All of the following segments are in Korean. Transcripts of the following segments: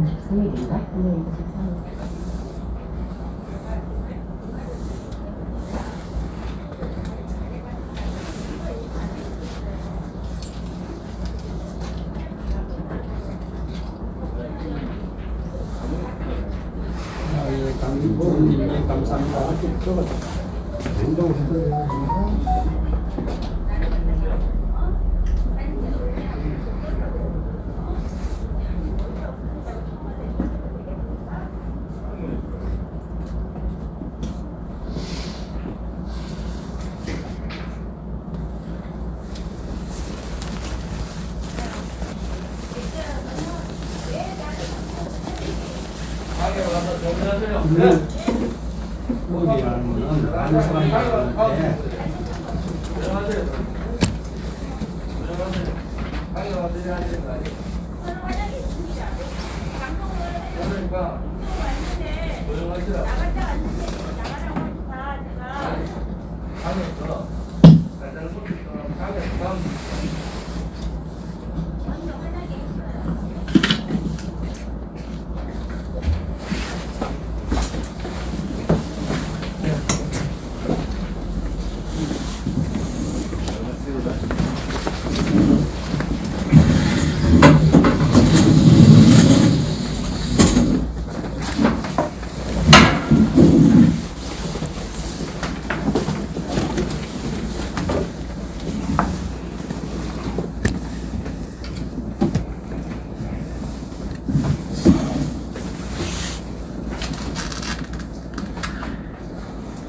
23일인가? 네, 23일. 감사합니다. 여기라는 거는 많은 사람이 있는데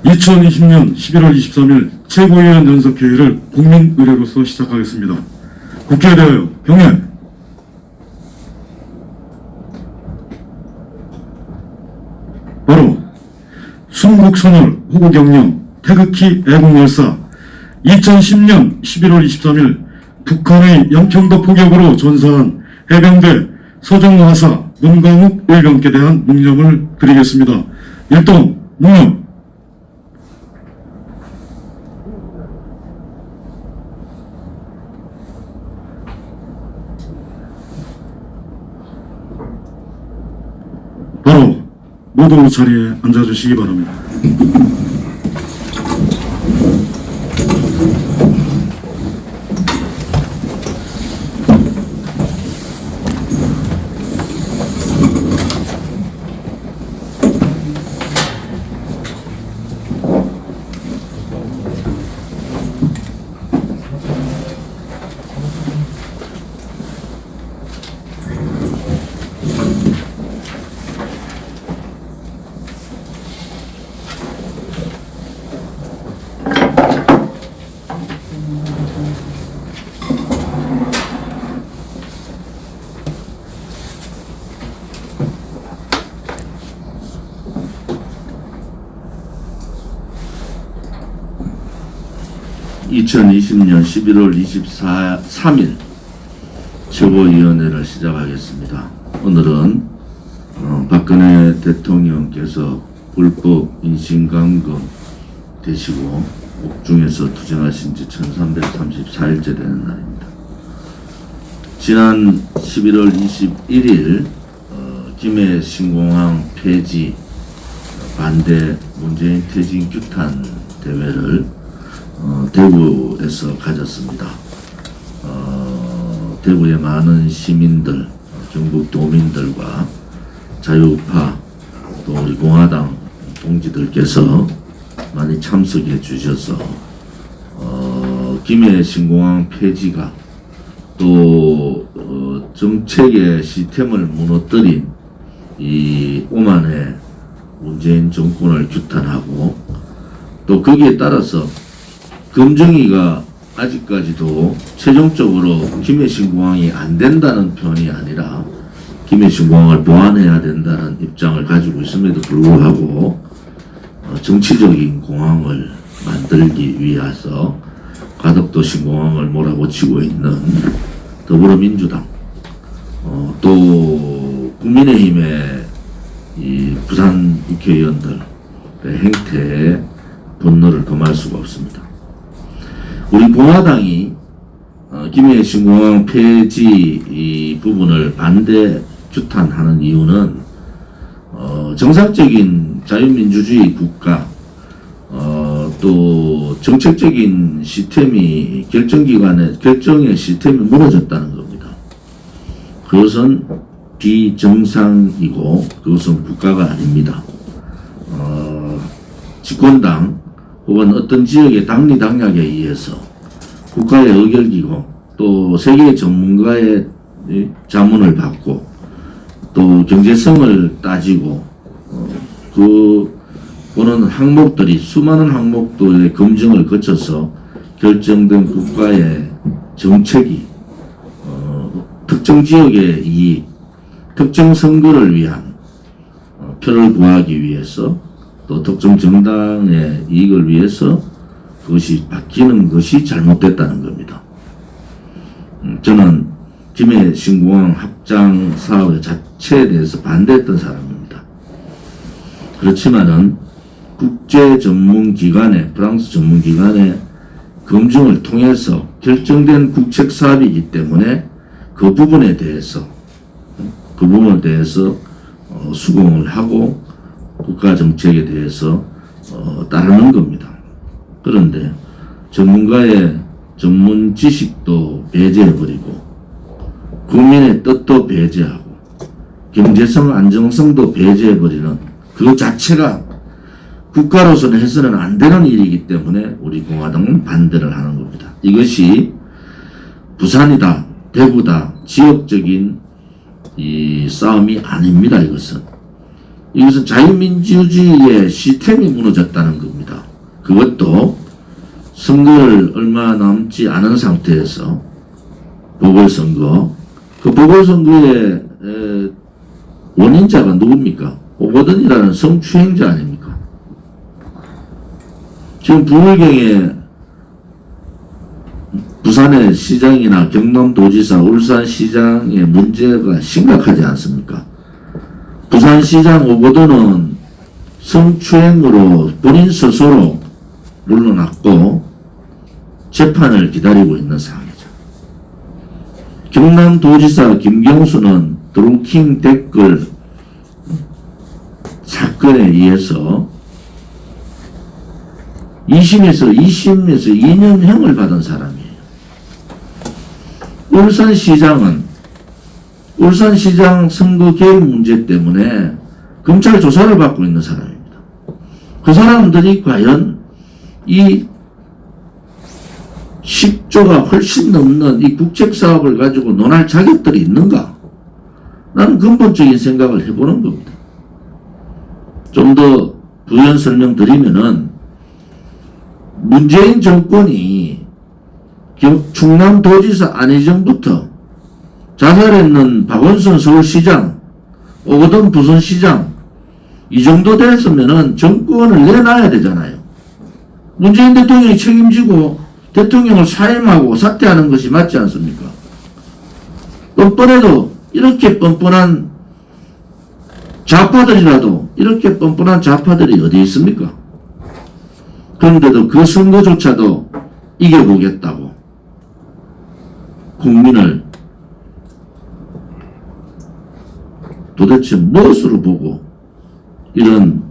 (2020년 11월 23일) 최고위원 연석회의를 국민의례로서 시작하겠습니다. 국회에 대하여 경례. 바로 순국선열 호국영령 태극기 애국열사 2010년 11월 23일 북한의 영평도 포격으로 전사한 해병대 서정화사 문광욱 일병께 대한 묵념을 드리겠습니다. 일동 묵념. 바로 모두 자리에 앉아주시기 바랍니다. (2020년 11월 23일) 최고위원회를 시작하겠습니다. 오늘은 박근혜 대통령께서 불법 인신감금 되시고 옥중에서 투쟁하신 지 1334일째 되는 날입니다. 지난 11월 21일 김해 신공항 폐지 반대 문재인 퇴진 규탄 대회를 대구에서 가졌습니다. 대구의 많은 시민들, 경북 도민들과 자유우파 또 우리 공화당 동지들께서 많이 참석해 주셔서 김해 신공항 폐지가 또 정책의 시스템을 무너뜨린 이 오만의 문재인 정권을 규탄하고 또 거기에 따라서 검증위가 아직까지도 최종적으로 김해 신공항이 안 된다는 표현이 아니라 김해 신공항을 보완해야 된다는 입장을 가지고 있음에도 불구하고 정치적인 공항을 만들기 위해서 가덕도 신공항을 몰아붙이고 있는 더불어민주당 또 국민의힘의 이 부산 국회의원들의 행태에 분노를 금할 수가 없습니다. 우리 공화당이 김해 신공항 폐지 이 부분을 반대 규탄하는 이유는 정상적인 자유민주주의 국가 또 정책적인 시스템이 결정의 시스템이 무너졌다는 겁니다. 그것은 비정상이고 그것은 국가가 아닙니다. 집권당 혹은 어떤 지역의 당리당략에 의해서 국가의 의결기고 또 세계의 전문가의 자문을 받고 또 경제성을 따지고 그거는 항목들이 수많은 항목들의 검증을 거쳐서 결정된 국가의 정책이 특정 지역의 이익, 특정 선거를 위한 표를 구하기 위해서 또 특정 정당의 이익을 위해서 그것이 바뀌는 것이 잘못됐다는 겁니다. 저는 김해 신공항 합장 사업 자체에 대해서 반대했던 사람입니다. 그렇지만은 국제 전문기관의 프랑스 전문기관의 검증을 통해서 결정된 국책 사업이기 때문에 그 부분에 대해서 수긍을 하고 국가 정책에 대해서 따르는 겁니다. 그런데 전문가의 전문 지식도 배제해버리고 국민의 뜻도 배제하고 경제성 안정성도 배제해버리는 그 자체가 국가로서는 해서는 안 되는 일이기 때문에 우리 공화당은 반대를 하는 겁니다. 이것이 부산이다, 대구다, 지역적인 이 싸움이 아닙니다. 이것은 자유민주주의의 시스템이 무너졌다는 겁니다. 그것도 선거를 얼마 남지 않은 상태에서 보궐선거, 그 보궐선거의 원인자가 누굽니까? 오거돈이라는 성추행자 아닙니까? 지금 부울경에 부산의 시장이나 경남도지사, 울산시장의 문제가 심각하지 않습니까? 부산시장 오거돈은 성추행으로 본인 스스로 물러났고 재판을 기다리고 있는 상황이죠. 경남도지사 김경수는 드루킹 댓글 사건에 의해서 2심에서 2년형을 받은 사람이에요. 울산시장 선거 개입 문제 때문에 검찰 조사를 받고 있는 사람입니다. 그 사람들이 과연 이 10조가 훨씬 넘는 이 국책사업을 가지고 논할 자격들이 있는가? 나는 근본적인 생각을 해보는 겁니다. 좀 더 부연 설명드리면은 문재인 정권이 충남도지사 안희정부터 자살했는 박원순 서울시장, 오거돈 부산시장 이 정도 됐으면은 정권을 내놔야 되잖아요. 문재인 대통령이 책임지고 대통령을 사임하고 사퇴하는 것이 맞지 않습니까? 뻔뻔해도 이렇게 뻔뻔한 좌파들이 어디 있습니까? 그런데도 그 선거조차도 이겨보겠다고 국민을 도대체 무엇으로 보고 이런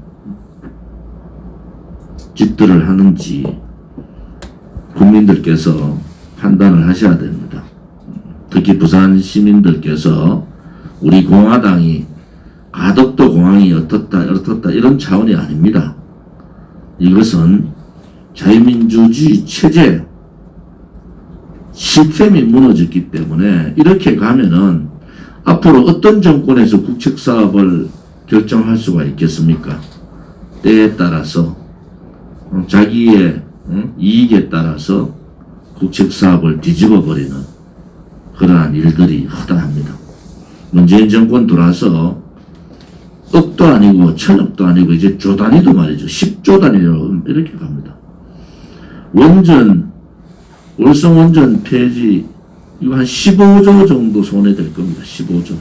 짓들을 하는지 국민들께서 판단을 하셔야 됩니다. 특히 부산 시민들께서 우리 공화당이 가덕도 공항이 어떻다 이런 차원이 아닙니다. 이것은 자유민주주의 체제 시스템이 무너졌기 때문에 이렇게 가면은 앞으로 어떤 정권에서 국책사업을 결정할 수가 있겠습니까? 때에 따라서 자기의 이익에 따라서 국책사업을 뒤집어버리는 그러한 일들이 허다합니다. 문재인 정권 들어와서 억도 아니고 천억도 아니고 이제 조 단위도 말이죠. 10조 단위로 이렇게 갑니다. 월성 원전 폐지 이거 한 15조 정도 손해될 겁니다. 15조.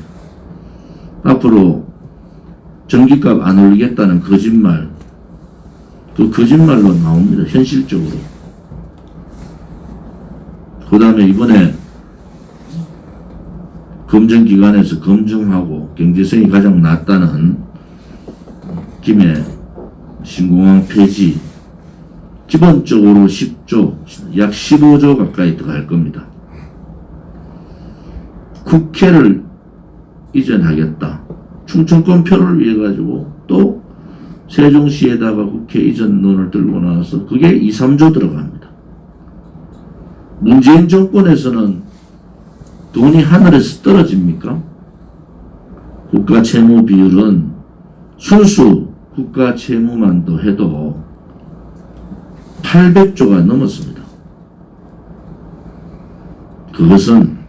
앞으로 전기값 안 올리겠다는 거짓말, 그 거짓말로 나옵니다. 현실적으로. 그 다음에 이번에 검증기관에서 검증하고 경제성이 가장 낮다는 김해 신공항 폐지 기본적으로 10조, 약 15조 가까이 들어갈 겁니다. 국회를 이전하겠다. 충청권 표를 위해 가지고 또 세종시에다가 국회 이전론을 들고 나와서 그게 2, 3조 들어갑니다. 문재인 정권에서는 돈이 하늘에서 떨어집니까? 국가 채무 비율은 순수 국가 채무만도 해도 800조가 넘었습니다. 그것은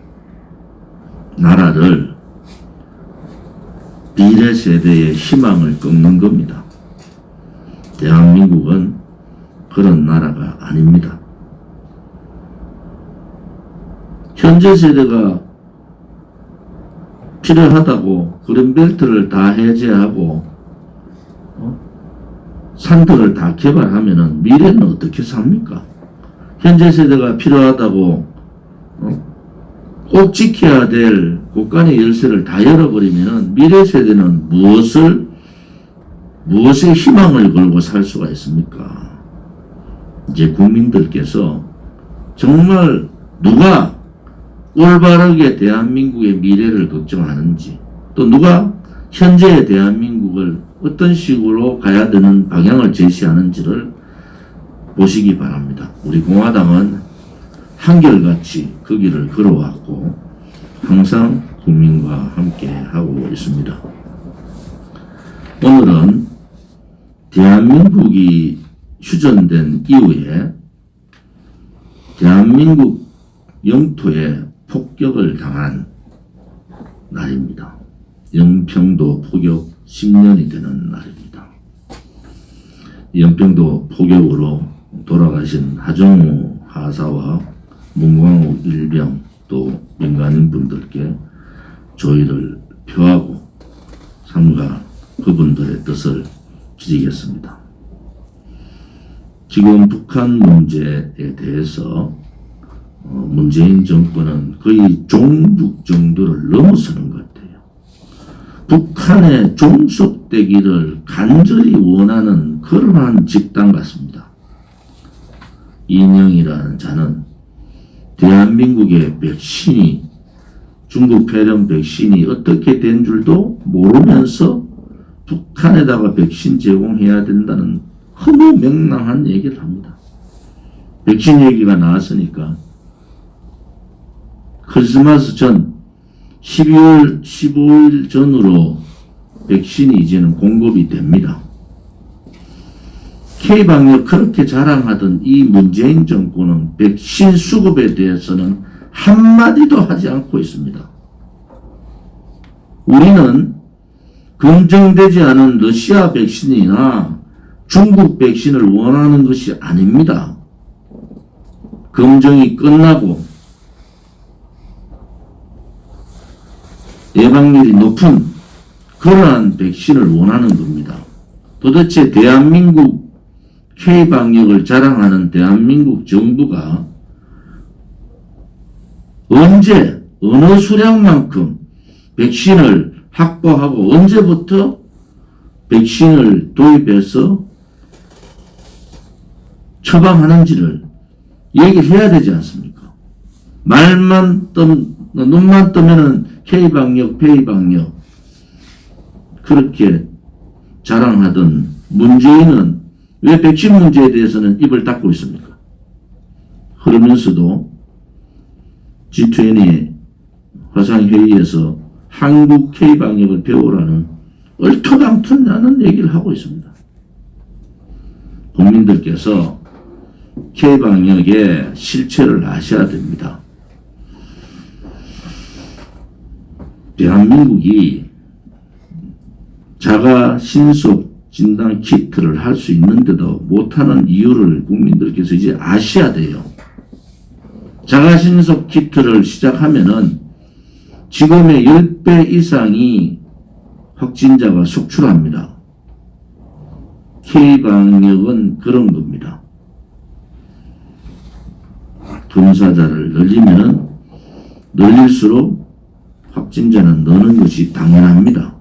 나라를 미래 세대의 희망을 꺾는 겁니다. 대한민국은 그런 나라가 아닙니다. 현재 세대가 필요하다고 그린벨트를 다 해제하고 산들을 다 개발하면은 미래는 어떻게 삽니까? 현재 세대가 필요하다고 꼭 지켜야 될 국간의 열쇠를 다 열어버리면은 미래 세대는 무엇에 희망을 걸고 살 수가 있습니까? 이제 국민들께서 정말 누가 올바르게 대한민국의 미래를 걱정하는지, 또 누가 현재의 대한민국을 어떤 식으로 가야 되는 방향을 제시하는지를 보시기 바랍니다. 우리 공화당은 한결같이 그 길을 걸어왔고 항상 국민과 함께 하고 있습니다. 오늘은 대한민국이 휴전된 이후에 대한민국 영토에 폭격을 당한 날입니다. 영평도 포격 10년이 되는 날입니다. 영평도 포격으로 돌아가신 하정우 하사와 문광욱 일병 또 민간인분들께 조의를 표하고 삼가 그분들의 뜻을 빌리겠습니다. 지금 북한 문제에 대해서 문재인 정권은 거의 종북 정도를 넘어서는 것 같아요. 북한에 종속되기를 간절히 원하는 그러한 집단 같습니다. 이인영이라는 자는 대한민국의 백신이 중국 폐렴 백신이 어떻게 된 줄도 모르면서 북한에다가 백신 제공해야 된다는 허무맹랑한 얘기를 합니다. 백신 얘기가 나왔으니까 크리스마스 전 12월 15일 전으로 백신이 이제는 공급이 됩니다. K방역 그렇게 자랑하던 이 문재인 정권은 백신 수급에 대해서는 한마디도 하지 않고 있습니다. 우리는 검증되지 않은 러시아 백신이나 중국 백신을 원하는 것이 아닙니다. 검증이 끝나고 예방률이 높은 그러한 백신을 원하는 겁니다. 도대체 대한민국 K방역을 자랑하는 대한민국 정부가 언제 어느 수량만큼 백신을 확보하고 언제부터 백신을 도입해서 처방하는지를 얘기를 해야 되지 않습니까? 눈만 뜨면은 K방역, P방역 그렇게 자랑하던 문재인은 왜 백신 문제에 대해서는 입을 닫고 있습니까? 그러면서도 G20 화상회의에서 한국 K방역을 배우라는 얼토당토나는 얘기를 하고 있습니다. 국민들께서 K방역의 실체를 아셔야 됩니다. 대한민국이 자가 신속 진단 키트를 할 수 있는데도 못하는 이유를 국민들께서 이제 아셔야 돼요. 자가 신속 키트를 시작하면은 지금의 10배 이상이 확진자가 속출합니다. K방역은 그런 겁니다. 검사자를 늘리면은 늘릴수록 확진자는 넣는 것이 당연합니다.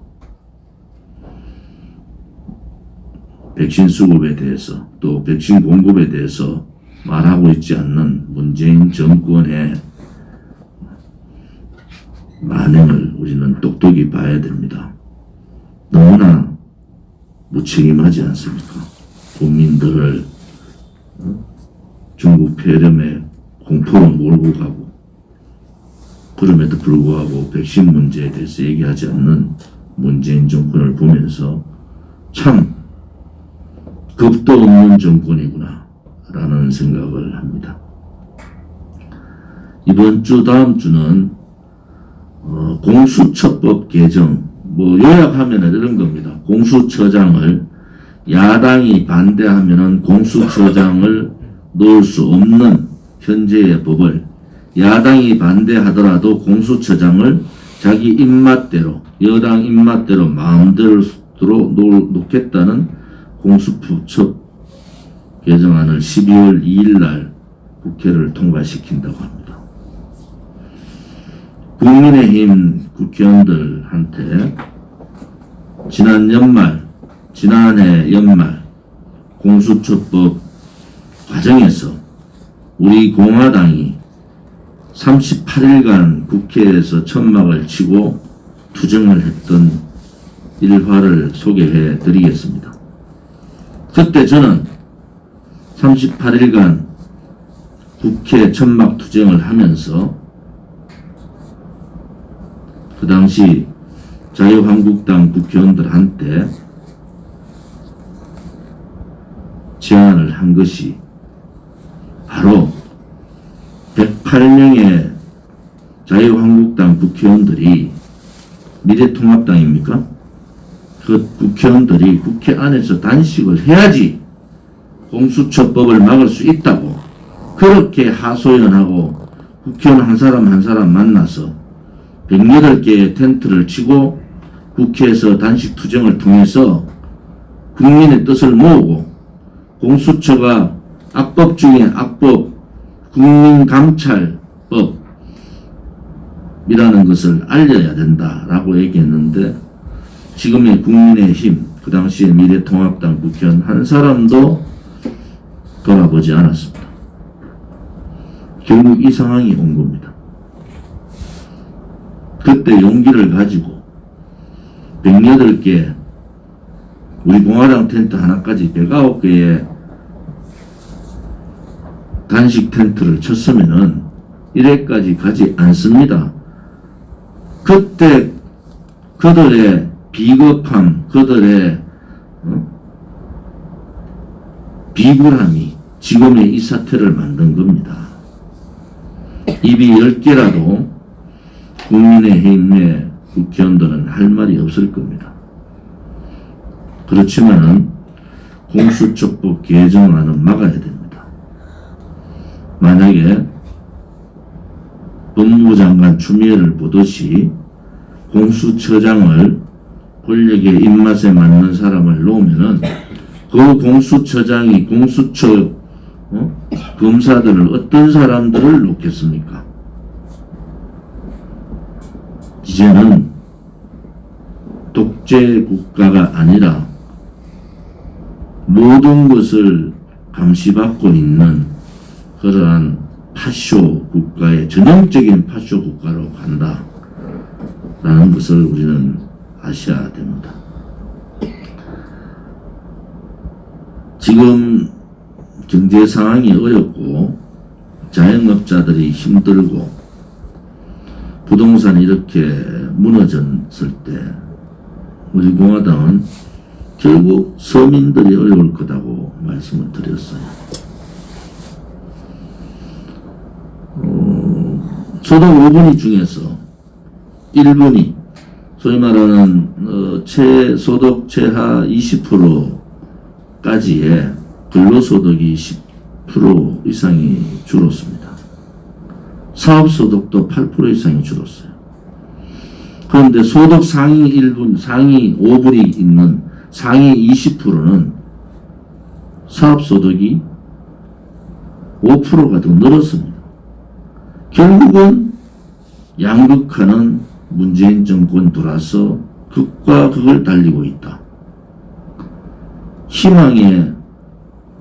백신 수급에 대해서 또 백신 공급에 대해서 말하고 있지 않는 문재인 정권의 만행을 우리는 똑똑히 봐야 됩니다. 너무나 무책임하지 않습니까? 국민들을 중국 폐렴에 공포로 몰고 가고, 그럼에도 불구하고 백신 문제에 대해서 얘기하지 않는 문재인 정권을 보면서 참 겁도 없는 정권이구나 라는 생각을 합니다. 이번 주 다음 주는 공수처법 개정, 요약하면 이런 겁니다. 공수처장을 야당이 반대하면은 공수처장을 넣을 수 없는 현재의 법을 야당이 반대하더라도 공수처장을 자기 입맛대로, 여당 입맛대로 마음대로 놓겠다는 공수처법 개정안을 12월 2일 날 국회를 통과시킨다고 합니다. 국민의힘 국회의원들한테 지난해 연말 공수처법 과정에서 우리 공화당이 38일간 국회에서 천막을 치고 투쟁을 했던 일화를 소개해 드리겠습니다. 그때 저는 38일간 국회 천막 투쟁을 하면서 그 당시 자유한국당 국회의원들한테 제안을 한 것이 바로 108명의 자유한국당 국회의원들이 미래통합당입니까? 그 국회의원들이 국회 안에서 단식을 해야지 공수처법을 막을 수 있다고 그렇게 하소연하고 국회의원 한 사람 한 사람 만나서 108개의 텐트를 치고 국회에서 단식 투쟁을 통해서 국민의 뜻을 모으고 공수처가 악법 중에 악법 국민감찰법이라는 것을 알려야 된다라고 얘기했는데 지금의 국민의힘, 그 당시에 미래통합당 국회의원 한 사람도 돌아보지 않았습니다. 결국 이 상황이 온 겁니다. 그때 용기를 가지고 108개, 우리 공화당 텐트 하나까지 109개의 단식 텐트를 쳤으면은 1회까지 가지 않습니다. 그때 그들의 비겁함, 그들의 비굴함이 지금의 이 사태를 만든 겁니다. 입이 10개라도 국민의힘의 국회의원들은 할 말이 없을 겁니다. 그렇지만은 공수처법 개정안은 막아야 됩니다. 만약에 법무부 장관 추미애를 보듯이 공수처장을 권력의 입맛에 맞는 사람을 놓으면은 그 공수처장이 공수처 검사들을 어떤 사람들을 놓겠습니까? 이제는 독재 국가가 아니라 모든 것을 감시받고 있는 그러한 파쇼 국가의 전형적인 파쇼 국가로 간다라는 것을 우리는 아셔야 됩니다. 지금 경제 상황이 어렵고 자영업자들이 힘들고 부동산이 이렇게 무너졌을 때 우리 공화당은 결국 서민들이 어려울 거다고 말씀을 드렸어요. 소득 5분위 중에서 1분위 소위 말하는 최소득 최하 20%까지의 근로소득이 10% 이상이 줄었습니다. 사업소득도 8% 이상이 줄었어요. 그런데 소득 상위 1분, 상위 5분이 있는 상위 20%는 사업소득이 5%가 더 늘었습니다. 결국은 양극화는 문재인 정권 들어와서 극과 극을 달리고 있다. 희망의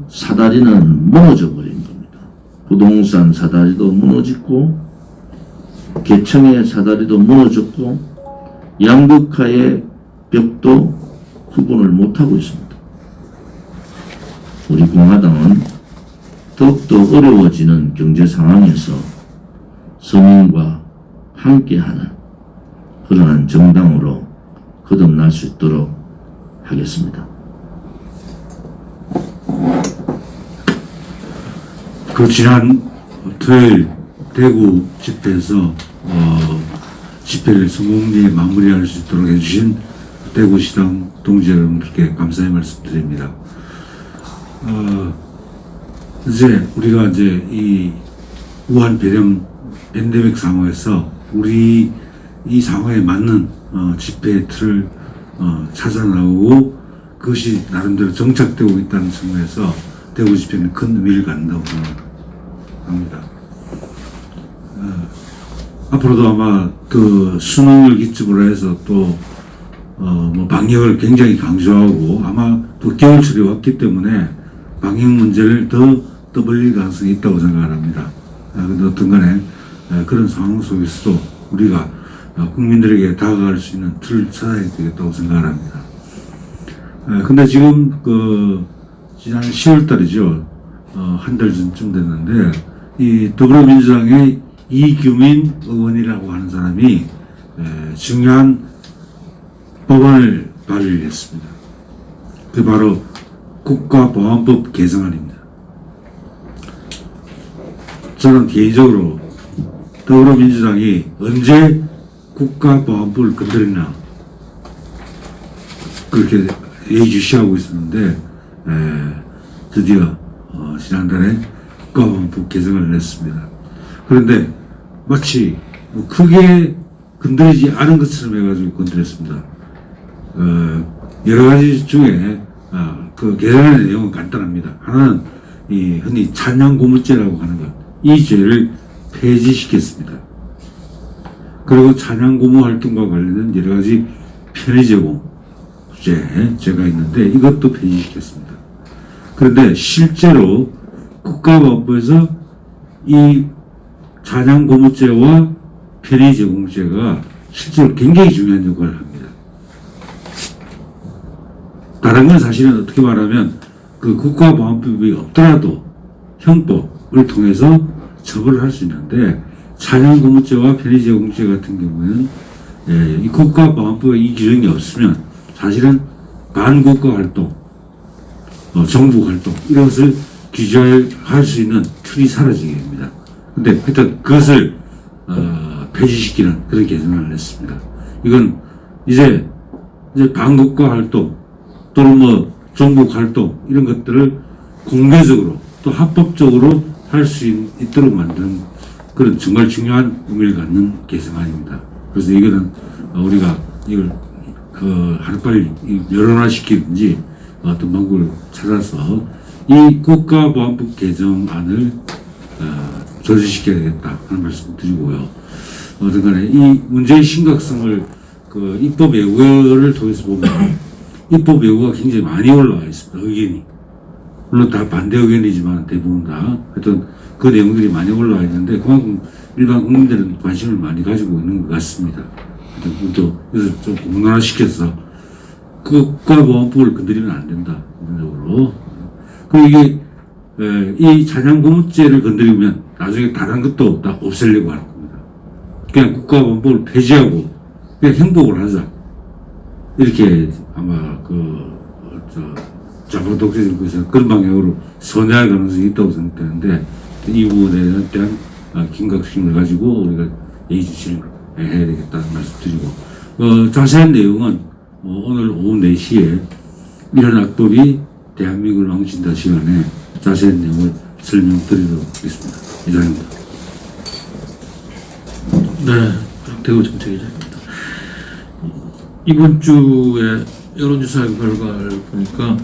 사다리는 무너져 버린 겁니다. 부동산 사다리도 무너졌고 개청의 사다리도 무너졌고 양극화의 벽도 구분을 못하고 있습니다. 우리 공화당은 더욱더 어려워지는 경제 상황에서 서민과 함께하는 그러한 정당으로 거듭날 수 있도록 하겠습니다. 그 지난 토요일 대구 집회에서 집회를 성공리에 마무리할 수 있도록 해주신 대구시당 동지 여러분들께 감사의 말씀드립니다. 이제 우리가 이제 이 우한 폐렴 팬데믹 상황에서 우리 이 상황에 맞는 집회의 틀을 찾아 나오고 그것이 나름대로 정착되고 있다는 측면에서 대구 집회는 큰 의미를 갖는다고 생각합니다. 앞으로도 아마 그 수능을 기점으로 해서 또 뭐 방역을 굉장히 강조하고 아마 또 겨울철이 왔기 때문에 방역 문제를 더 떠벌릴 가능성이 있다고 생각합니다. 근데 어떤 간에 그런 상황 속에서도 우리가 국민들에게 다가갈 수 있는 틀을 찾아야 되겠다고 생각합니다. 근데 지금 그 지난 10월 달이죠. 한 달 전쯤 됐는데 이 더불어민주당의 이규민 의원이라고 하는 사람이 중요한 법안을 발의했습니다. 그 바로 국가보안법 개정안입니다. 저는 개인적으로 더불어민주당이 언제 국가보안법을 건드렸나 그렇게 예의주시하고 있었는데 드디어 지난달에 국가보안법 개정을 냈습니다. 그런데 마치 뭐 크게 건드리지 않은 것처럼 해가지고 건드렸습니다. 여러 가지 중에 그 개정안의 내용은 간단합니다. 하나는 이 흔히 찬양 고무죄라고 하는 것, 이 죄를 폐지시켰습니다. 그리고 찬양 고무 활동과 관련된 여러 가지 편의 제공죄가 있는데 이것도 폐지시켰습니다. 그런데 실제로 국가보안법에서 이 찬양 고무죄와 편의 제공죄가 실제로 굉장히 중요한 역할을 합니다. 다른 건 사실은 어떻게 말하면 그 국가보안법이 없더라도 형법을 통해서 처벌을 할 수 있는데 찬양 고무죄와 편의 제공죄 같은 경우에는 이 국가보안법에 이 규정이 없으면 사실은 반국가 활동, 정부 활동 이런 것을 규제할 수 있는 틀이 사라지게 됩니다. 근데 하여튼 그것을 폐지시키는 그런 개정안을 냈습니다. 이건 이제 반국가 활동 또는 뭐 종북 활동 이런 것들을 공개적으로 또 합법적으로 할 수 있도록 만드는 그런 정말 중요한 의미를 갖는 개정안입니다. 그래서 이거는 우리가 이걸 하루빨리 여론화시키든지 어떤 방법을 찾아서 이 국가보안법 개정안을 조치시켜야 되겠다 하는 말씀 드리고요. 어떤 간에 이 문제의 심각성을 그 입법 예고를 통해서 보면 입법 예고가 굉장히 많이 올라와 있습니다. 의견이. 물론 다 반대 의견이지만 대부분 다. 하여튼 그 내용들이 많이 올라와 있는데 그만큼 일반 국민들은 관심을 많이 가지고 있는 것 같습니다. 또 그래서 좀 공론화시켜서 국가보안법을 건드리면 안 된다. 기본적으로. 그리고 이게 이 찬양 고무죄를 건드리면 나중에 다른 것도 다 없애려고 하는 겁니다. 그냥 국가보안법을 폐지하고 그냥 행복을 하자. 이렇게 아마 좌파 독재정부에서 그런 방향으로 선회할 가능성이 있다고 생각되는데 이 부분에 대한 긴각심을 가지고 우리가 예의주시를 해야 되겠다는 말씀 드리고 자세한 내용은 오늘 오후 4시에 이런 악법이 대한민국을 망친다 시간에 자세한 내용을 설명드리도록 하겠습니다. 이상입니다. 네, 대구 정책이자입니다. 이번 주에 여론조사 결과를 보니까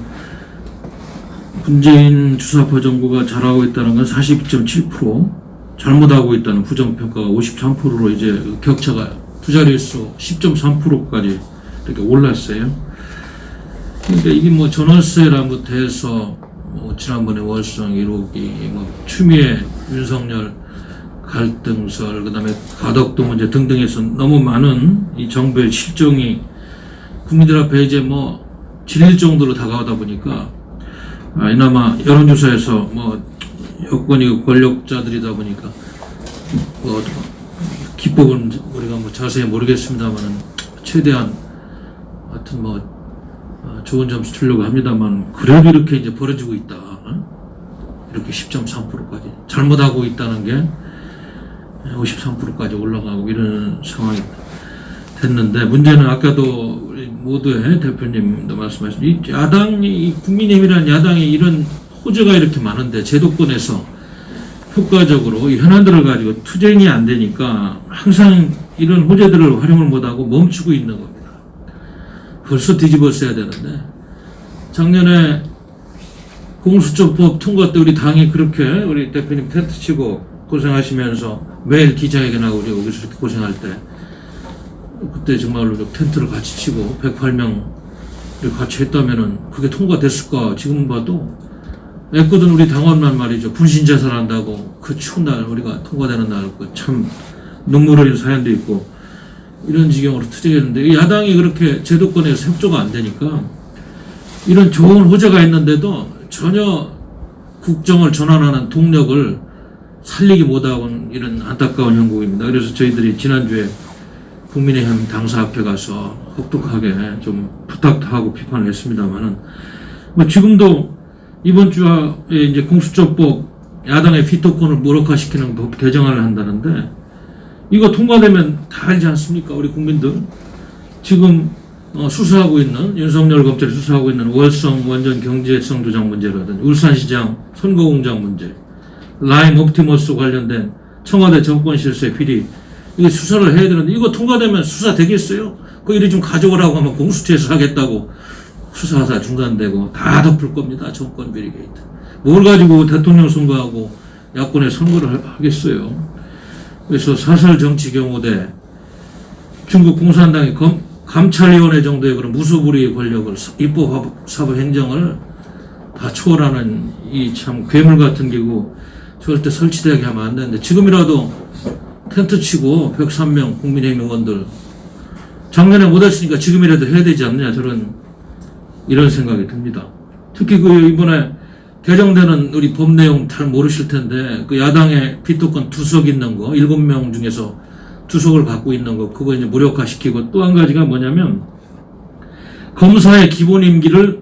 문재인 주사파 정부가 잘하고 있다는 건 42.7%, 잘못하고 있다는 부정평가가 53%로 이제 격차가 부자릿수 10.3%까지 이렇게 올랐어요. 그러니까 이게 뭐 전월세라부터 해서 뭐 지난번에 월성 1호기, 뭐 추미애 윤석열 갈등설, 그다음에 가덕도 문제 등등해서 너무 많은 이 정부의 실정이 국민들 앞에 이제 뭐 질릴 정도로 다가오다 보니까 이나마 여론조사에서 뭐 여권이 권력자들이다 보니까 뭐 기법은 우리가 뭐 자세히 모르겠습니다만은 최대한 하여튼 뭐 좋은 점수 주려고 합니다만 그래도 이렇게 이제 벌어지고 있다. 이렇게 10.3%까지 잘못하고 있다는 게 53%까지 올라가고 이런 상황이 됐는데, 문제는 아까도 우리 모두의 대표님도 말씀하신 이 야당이, 이 국민의힘이라는 야당이 이런 호재가 이렇게 많은데 제도권에서 효과적으로 이 현안들을 가지고 투쟁이 안 되니까 항상 이런 호재들을 활용을 못하고 멈추고 있는 겁니다. 벌써 뒤집었어야 되는데, 작년에 공수처법 통과 때 우리 당이 그렇게 우리 대표님 텐트 치고 고생하시면서 매일 기자회견하고 우리 여기서 이렇게 고생할 때 그때 정말로 텐트를 같이 치고 108명을 같이 했다면은 그게 통과됐을까? 지금 봐도 애꿎은 우리 당원만 말이죠. 분신자살한다고 그 추운 날 우리가 통과되는 날 참 눈물 흘린 사연도 있고 이런 지경으로 투쟁했는데, 야당이 그렇게 제도권에서 협조가 안 되니까 이런 좋은 호재가 있는데도 전혀 국정을 전환하는 동력을 살리기 못하고 이런 안타까운 형국입니다. 그래서 저희들이 지난주에 국민의힘 당사 앞에 가서 혹독하게 좀 부탁도 하고 비판을 했습니다만은, 뭐 지금도 이번 주에 이제 공수처법 야당의 피토권을 무력화시키는 법 개정안을 한다는데, 이거 통과되면 다 알지 않습니까? 우리 국민들. 지금 수사하고 있는, 윤석열 검찰이 수사하고 있는 월성 원전 경제성 조작 문제라든지 울산시장 선거공작 문제, 라임 옵티머스 관련된 청와대 정권실세 비리, 이거 수사를 해야 되는데 이거 통과되면 수사 되겠어요? 그 일이 좀 가져오라고 하면 공수처에서 하겠다고 수사가 중단되고 다 덮을 겁니다. 정권 비리 게이트. 뭘 가지고 대통령 선거하고 야권의 선거를 하겠어요? 그래서 사설 정치 경호대, 중국 공산당의 감찰위원회 정도의 그런 무소불위의 권력을, 입법, 사법, 행정을 다 초월하는 이 참 괴물 같은 기구 절대 설치되게 하면 안 되는데, 지금이라도 텐트 치고 103명 국민의힘 의원들 작년에 못했으니까 지금이라도 해야 되지 않느냐, 이런 생각이 듭니다. 특히 그 이번에 개정되는 우리 법 내용 잘 모르실 텐데, 그 야당의 피토권 2석 있는 거, 7명 중에서 2석을 갖고 있는 거, 그거 이제 무력화시키고, 또 한 가지가 뭐냐면 검사의 기본 임기를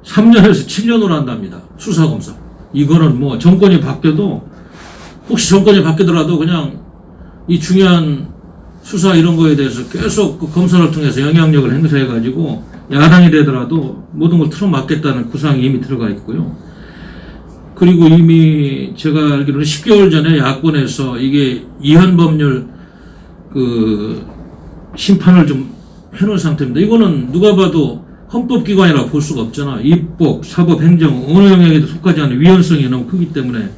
3년에서 7년으로 한답니다. 수사검사. 이거는 뭐 정권이 바뀌어도, 혹시 정권이 바뀌더라도 그냥 이 중요한 수사 이런 거에 대해서 계속 그 검사를 통해서 영향력을 행사해가지고 야당이 되더라도 모든 걸 틀어막겠다는 구상이 이미 들어가 있고요. 그리고 이미 제가 알기로는 10개월 전에 야권에서 이게 이현 법률 그 심판을 좀 해놓은 상태입니다. 이거는 누가 봐도 헌법기관이라고 볼 수가 없잖아. 입법, 사법, 행정 어느 영역에도 속하지 않는 위헌성이 너무 크기 때문에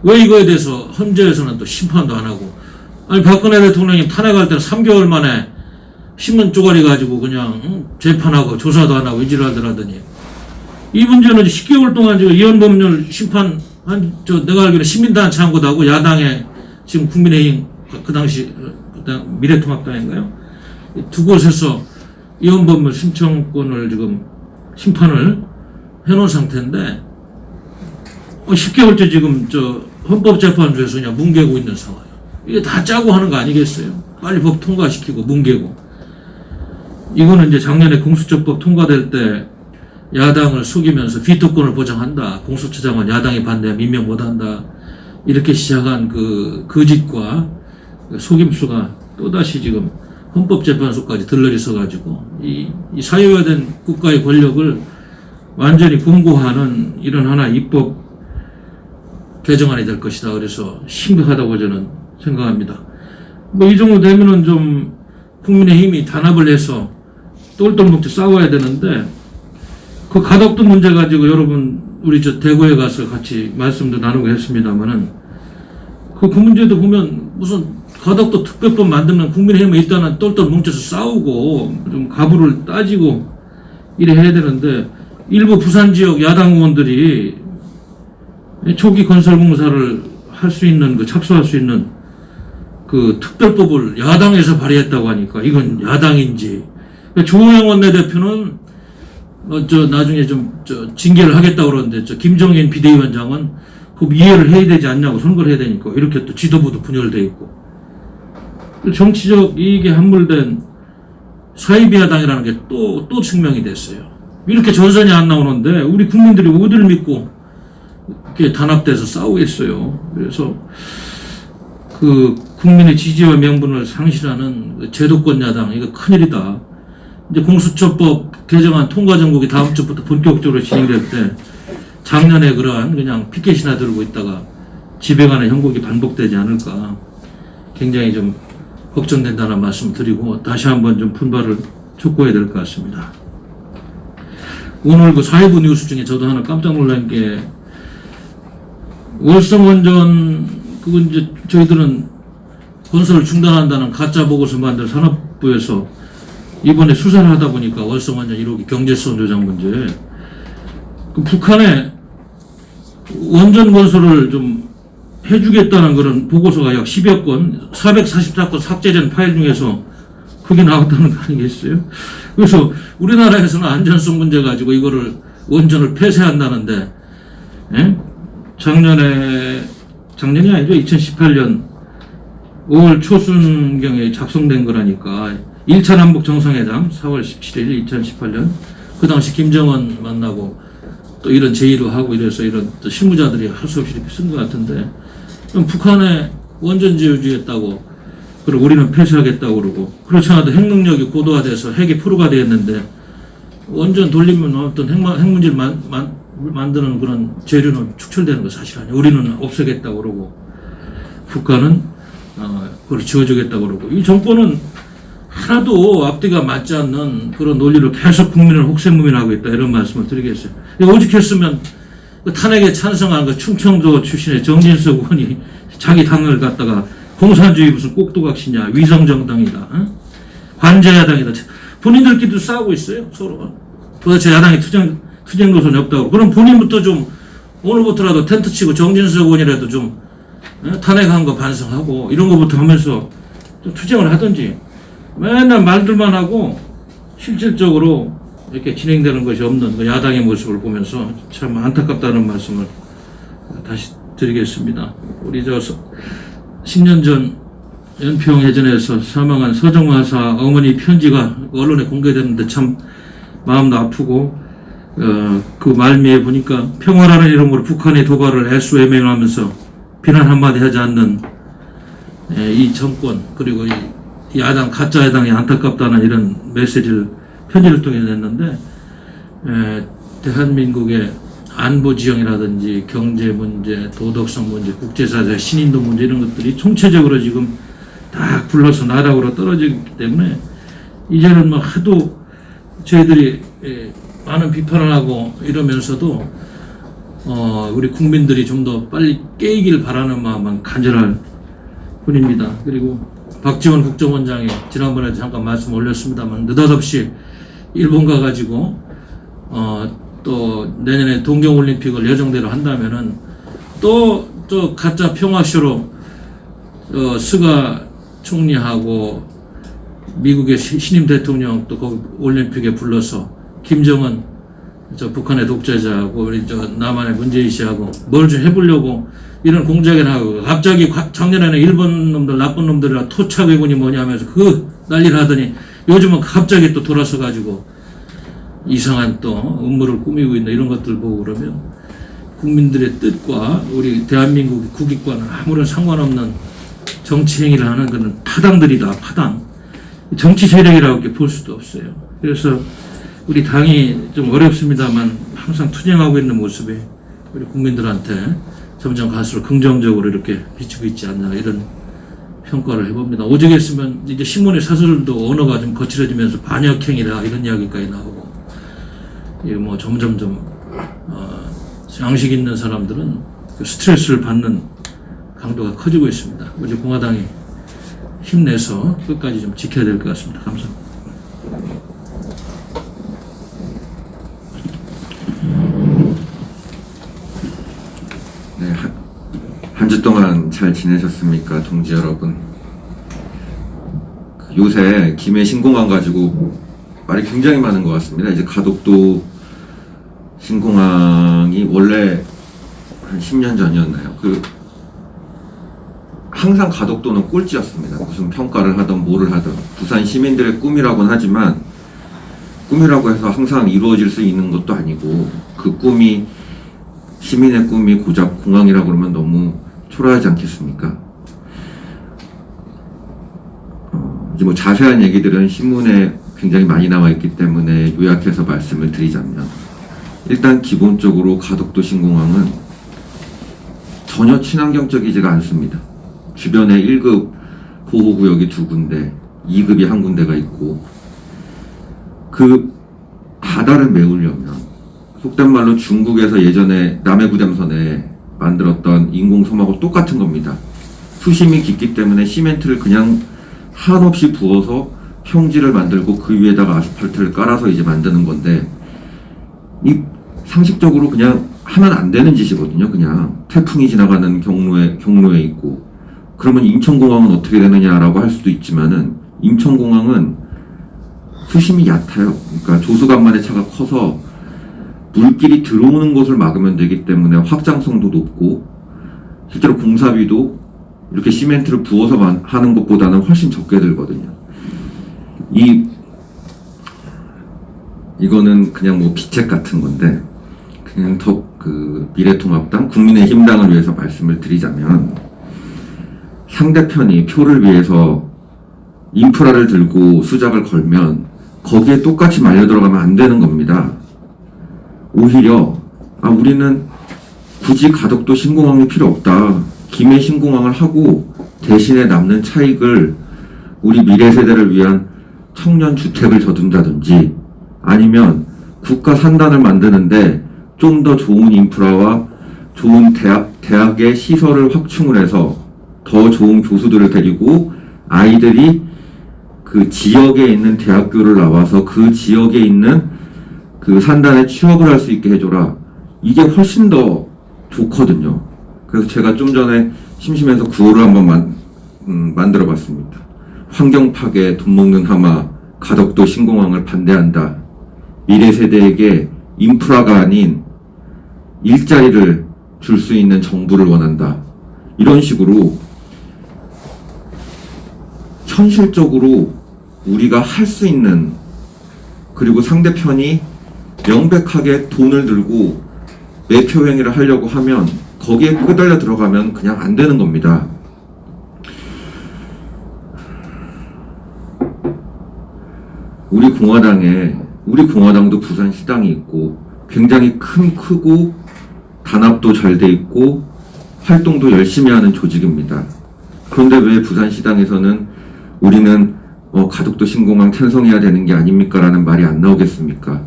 왜 이거에 대해서 헌재에서는 또 심판도 안 하고, 아니 박근혜 대통령이 탄핵할 때는 3개월 만에 신문 쪼가리 가지고 그냥 재판하고 조사도 안 하고 이질하더라더니, 이 문제는 10개월 동안 지금 이현법률 심판 내가 알기로는 시민단체 한 곳하고 야당의 지금 국민의힘 그 당시 미래통합당인가요? 두 곳에서 이현법률 신청권을 지금 심판을 해놓은 상태인데 10개월째 지금 헌법재판소에서 그냥 뭉개고 있는 상황이에요. 이게 다 짜고 하는 거 아니겠어요? 빨리 법 통과시키고 뭉개고. 이거는 이제 작년에 공수처법 통과될 때 야당을 속이면서 비토권을 보장한다. 공수처장은 야당이 반대하면 임명 못한다. 이렇게 시작한 그 거짓과 속임수가 또다시 지금 헌법재판소까지 들러리 서가지고 이 사유화된 국가의 권력을 완전히 공고하는 이런 하나의 입법 개정안이 될 것이다. 그래서 심각하다고 저는 생각합니다. 뭐 이 정도 되면은 좀 국민의힘이 단합을 해서 똘똘 뭉쳐 싸워야 되는데, 그 가덕도 문제 가지고 여러분 우리 대구에 가서 같이 말씀도 나누고 했습니다만은 그 문제도 보면 무슨 더더욱도 특별법 만들면 국민의힘은 일단은 똘똘 뭉쳐서 싸우고 좀 가부를 따지고 이래 해야 되는데 일부 부산 지역 야당 의원들이 초기 건설 공사를 할 수 있는 착수할 수 있는 그 특별법을 야당에서 발의했다고 하니까 이건 야당인지 조호영 원내대표는 나중에 징계를 하겠다고 그러는데 김정인 비대위원장은 그 이해를 해야 되지 않냐고 선거를 해야 되니까 이렇게 또 지도부도 분열돼 있고 정치적 이익에 함몰된 사이비야당이라는 게 또 증명이 됐어요. 이렇게 전선이 안 나오는데 우리 국민들이 어디를 믿고 이렇게 단합돼서 싸우겠어요. 그래서 그 국민의 지지와 명분을 상실하는 제도권 야당 이거 큰일이다. 이제 공수처법 개정안 통과 정국이 다음 주부터 본격적으로 진행될 때 작년에 그러한 그냥 피켓이나 들고 있다가 집에 가는 형국이 반복되지 않을까 굉장히 좀 걱정된다는 말씀 드리고 다시 한번 좀 분발을 촉구해야 될 것 같습니다. 오늘 그 사회부 뉴스 중에 저도 하나 깜짝 놀란 게 월성원전 그건 이제 저희들은 건설을 중단한다는 가짜 보고서 만들 산업부에서 이번에 수사를 하다 보니까 월성원전 1호기 경제성 조작 문제 그 북한에 원전 건설을 좀 해주겠다는 그런 보고서가 약 10여 건 444건 삭제된 파일 중에서 그게 나왔다는 거 아니겠어요? 그래서 우리나라에서는 안전성 문제 가지고 이거를 원전을 폐쇄한다는데 작년이 아니죠. 2018년 5월 초순경에 작성된 거라니까 1차 남북 정상회담 4월 17일 2018년 그 당시 김정은 만나고 또 이런 제의도 하고 이래서 이런 또 실무자들이 할 수 없이 이렇게 쓴 것 같은데 그럼 북한에 원전 지어주겠다고 그리고 우리는 폐쇄하겠다고 그러고 그렇지 않아도 핵 능력이 고도화돼서 핵이 프로가 되었는데 원전 돌리면 어떤 핵 문제를 만드는 그런 재료는 축출되는 거 사실 아니에요. 우리는 없애겠다고 그러고 국가는 그걸 지어주겠다고 그러고 이 정권은 하나도 앞뒤가 맞지 않는 그런 논리로 계속 국민을 혹세무민하고 있다 이런 말씀을 드리겠어요. 오죽했으면 그 탄핵에 찬성한 그 충청도 출신의 정진석 의원이 자기 당을 갖다가 공산주의 무슨 꼭두각시냐 위성정당이다 관제야당이다 본인들끼리도 싸우고 있어요 서로. 도대체 야당이 투쟁 노선이 없다고. 그럼 본인부터 좀 오늘부터라도 텐트 치고 정진석 의원이라도 좀 탄핵한 거 반성하고 이런 거부터 하면서 좀 투쟁을 하든지 맨날 말들만 하고 실질적으로 이렇게 진행되는 것이 없는 그 야당의 모습을 보면서 참 안타깝다는 말씀을 다시 드리겠습니다. 우리 10년 전 연평 해전에서 사망한 서정화 여사 어머니 편지가 언론에 공개됐는데 참 마음도 아프고 그 말미에 보니까 평화라는 이름으로 북한의 도발을 애수 애매하면서 비난 한마디 하지 않는 이 정권 그리고 이 야당 가짜 야당이 안타깝다는 이런 메시지를 편지를 통해 냈는데 대한민국의 안보 지형이라든지 경제 문제, 도덕성 문제, 국제사회, 신인도 문제 이런 것들이 총체적으로 지금 다 굴러서 나락으로 떨어지기 때문에 이제는 뭐 하도 저희들이 많은 비판을 하고 이러면서도 우리 국민들이 좀 더 빨리 깨이길 바라는 마음은 간절할 뿐입니다. 그리고 박지원 국정원장이 지난번에 잠깐 말씀 올렸습니다만 느닷없이 일본 가가지고 또 내년에 동경올림픽을 예정대로 한다면은 또 가짜 평화쇼로 스가 총리하고 미국의 신임 대통령 또 거기 올림픽에 불러서 김정은 북한의 독재자하고 우리 남한의 문재인 씨하고 뭘 좀 해보려고 이런 공작을 하고 갑자기 작년에는 일본 놈들 나쁜 놈들이라 토착외군이 뭐냐 하면서 그 난리를 하더니 요즘은 갑자기 또 돌아서 가지고 이상한 또 음모를 꾸미고 있는 이런 것들 보고 그러면 국민들의 뜻과 우리 대한민국의 국익과는 아무런 상관없는 정치 행위를 하는 그런 파당들이다. 파당. 정치 세력이라고 볼 수도 없어요. 그래서 우리 당이 좀 어렵습니다만 항상 투쟁하고 있는 모습이 우리 국민들한테 점점 갈수록 긍정적으로 이렇게 비추고 있지 않나 이런 평가를 해봅니다. 오죽했으면 이제 신문의 사설도 언어가 좀 거칠어지면서 반역행위다 이런 이야기까지 나오고 뭐 점점점 양식 있는 사람들은 그 스트레스를 받는 강도가 커지고 있습니다. 어제 공화당이 힘내서 끝까지 좀 지켜야 될 것 같습니다. 감사합니다. 네, 한 주 동안 잘 지내셨습니까, 동지 여러분? 요새 김해 신공항 가지고 말이 굉장히 많은 것 같습니다. 이제 가덕도 신공항이 원래 한 10년 전이었나요? 항상 가덕도는 꼴찌였습니다. 무슨 평가를 하든 뭐를 하든 부산 시민들의 꿈이라고는 하지만 꿈이라고 해서 항상 이루어질 수 있는 것도 아니고 그 꿈이 시민의 꿈이 고작 공항이라고 그러면 너무 초라하지 않겠습니까? 이제 뭐 자세한 얘기들은 신문에 굉장히 많이 나와 있기 때문에 요약해서 말씀을 드리자면 일단 기본적으로 가덕도 신공항은 전혀 친환경적이지가 않습니다. 주변에 1급 보호구역이 2군데, 2급이 1군데가 있고 그 바다를 메우려면 속된 말로 중국에서 예전에 남해구댐선에 만들었던 인공섬하고 똑같은 겁니다. 수심이 깊기 때문에 시멘트를 그냥 한없이 부어서 평지를 만들고 그 위에다가 아스팔트를 깔아서 이제 만드는 건데 이 상식적으로 그냥 하면 안 되는 짓이거든요. 그냥 태풍이 지나가는 경로에 있고 그러면 인천공항은 어떻게 되느냐라고 할 수도 있지만은 인천공항은 수심이 얕아요. 그러니까 조수간만의 차가 커서 물길이 들어오는 곳을 막으면 되기 때문에 확장성도 높고 실제로 공사비도 이렇게 시멘트를 부어서 하는 것보다는 훨씬 적게 들거든요. 이거는 그냥 뭐 비책 같은 건데 그냥 미래통합당, 국민의힘당을 위해서 말씀을 드리자면 상대편이 표를 위해서 인프라를 들고 수작을 걸면 거기에 똑같이 말려 들어가면 안 되는 겁니다. 오히려 우리는 굳이 가덕도 신공항이 필요 없다. 김해 신공항을 하고 대신에 남는 차익을 우리 미래 세대를 위한 청년 주택을 져둔다든지 아니면 국가 산단을 만드는데 좀 더 좋은 인프라와 좋은 대학의 시설을 확충을 해서 더 좋은 교수들을 데리고 아이들이 그 지역에 있는 대학교를 나와서 그 지역에 있는 그 산단에 취업을 할 수 있게 해줘라. 이게 훨씬 더 좋거든요. 그래서 제가 좀 전에 심심해서 구호를 한번 만들어 봤습니다. 환경 파괴, 돈 먹는 하마, 가덕도 신공항을 반대한다. 미래 세대에게 인프라가 아닌 일자리를 줄 수 있는 정부를 원한다. 이런 식으로 현실적으로 우리가 할 수 있는 그리고 상대편이 명백하게 돈을 들고 매표 행위를 하려고 하면 거기에 끄달려 들어가면 그냥 안 되는 겁니다. 우리 공화당도 부산시당이 있고 굉장히 크고 단합도 잘 돼 있고 활동도 열심히 하는 조직입니다. 그런데 왜 부산시당에서는 우리는 가덕도 신공항 찬성해야 되는 게 아닙니까? 라는 말이 안 나오겠습니까?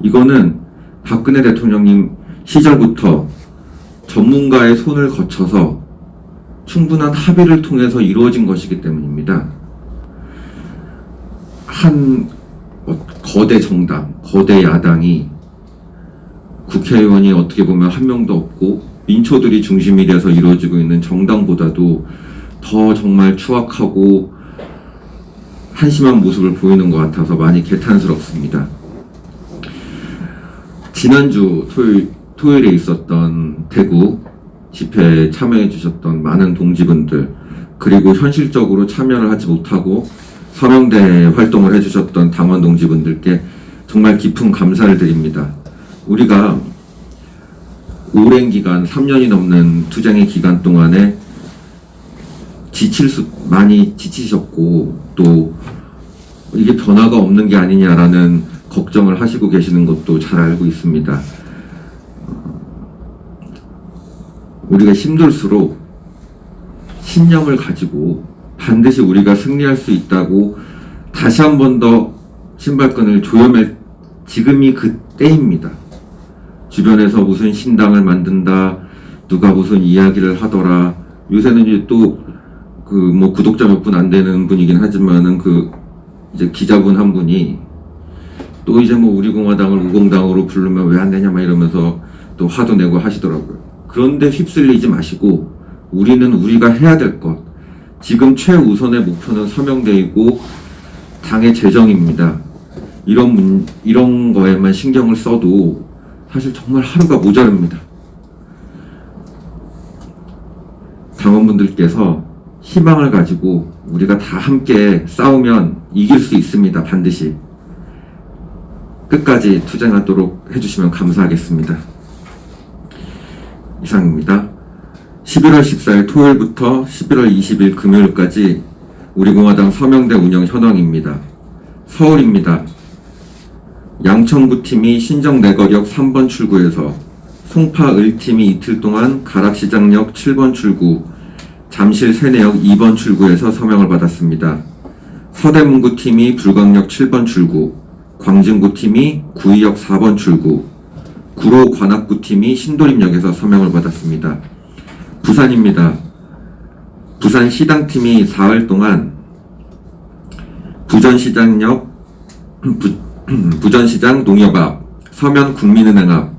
이거는 박근혜 대통령님 시절부터 전문가의 손을 거쳐서 충분한 합의를 통해서 이루어진 것이기 때문입니다. 한 거대 정당, 거대 야당이 국회의원이 어떻게 보면 한 명도 없고 민초들이 중심이 돼서 이루어지고 있는 정당보다도 더 정말 추악하고 한심한 모습을 보이는 것 같아서 많이 개탄스럽습니다. 지난주 토요일에 있었던 대구 집회에 참여해 주셨던 많은 동지분들 그리고 현실적으로 참여를 하지 못하고 서명대 활동을 해주셨던 당원 동지분들께 정말 깊은 감사를 드립니다. 우리가 오랜 기간 3년이 넘는 투쟁의 기간 동안에 많이 지치셨고 또 이게 변화가 없는 게 아니냐라는 걱정을 하시고 계시는 것도 잘 알고 있습니다. 우리가 힘들수록 신념을 가지고 반드시 우리가 승리할 수 있다고 다시 한 번 더 신발끈을 조여맬 지금이 그 때입니다. 주변에서 무슨 신당을 만든다, 누가 무슨 이야기를 하더라. 요새는 이제 또 그 뭐 구독자 몇 분 안 되는 분이긴 하지만은 그 이제 기자분 한 분이 또 이제 뭐 우리 공화당을 우공당으로 부르면 왜 안 되냐 막 이러면서 또 화도 내고 하시더라고요. 그런데 휩쓸리지 마시고 우리는 우리가 해야 될 것, 지금 최우선의 목표는 서명대이고 당의 재정입니다. 이런 거에만 신경을 써도 사실 정말 하루가 모자릅니다. 당원분들께서 희망을 가지고 우리가 다 함께 싸우면 이길 수 있습니다. 반드시. 끝까지 투쟁하도록 해주시면 감사하겠습니다. 이상입니다. 11월 14일 토요일부터 11월 20일 금요일까지 우리공화당 서명대 운영 현황입니다. 서울입니다. 양천구팀이 신정내거역 3번 출구에서, 송파을팀이 이틀 동안 가락시장역 7번 출구, 잠실 세내역 2번 출구에서 서명을 받았습니다. 서대문구팀이 불광역 7번 출구, 광진구팀이 구의역 4번 출구, 구로 관악구팀이 신도림역에서 서명을 받았습니다. 부산입니다. 부산시당팀이 4일 동안 부전시장 농협 앞, 서면국민은행 앞,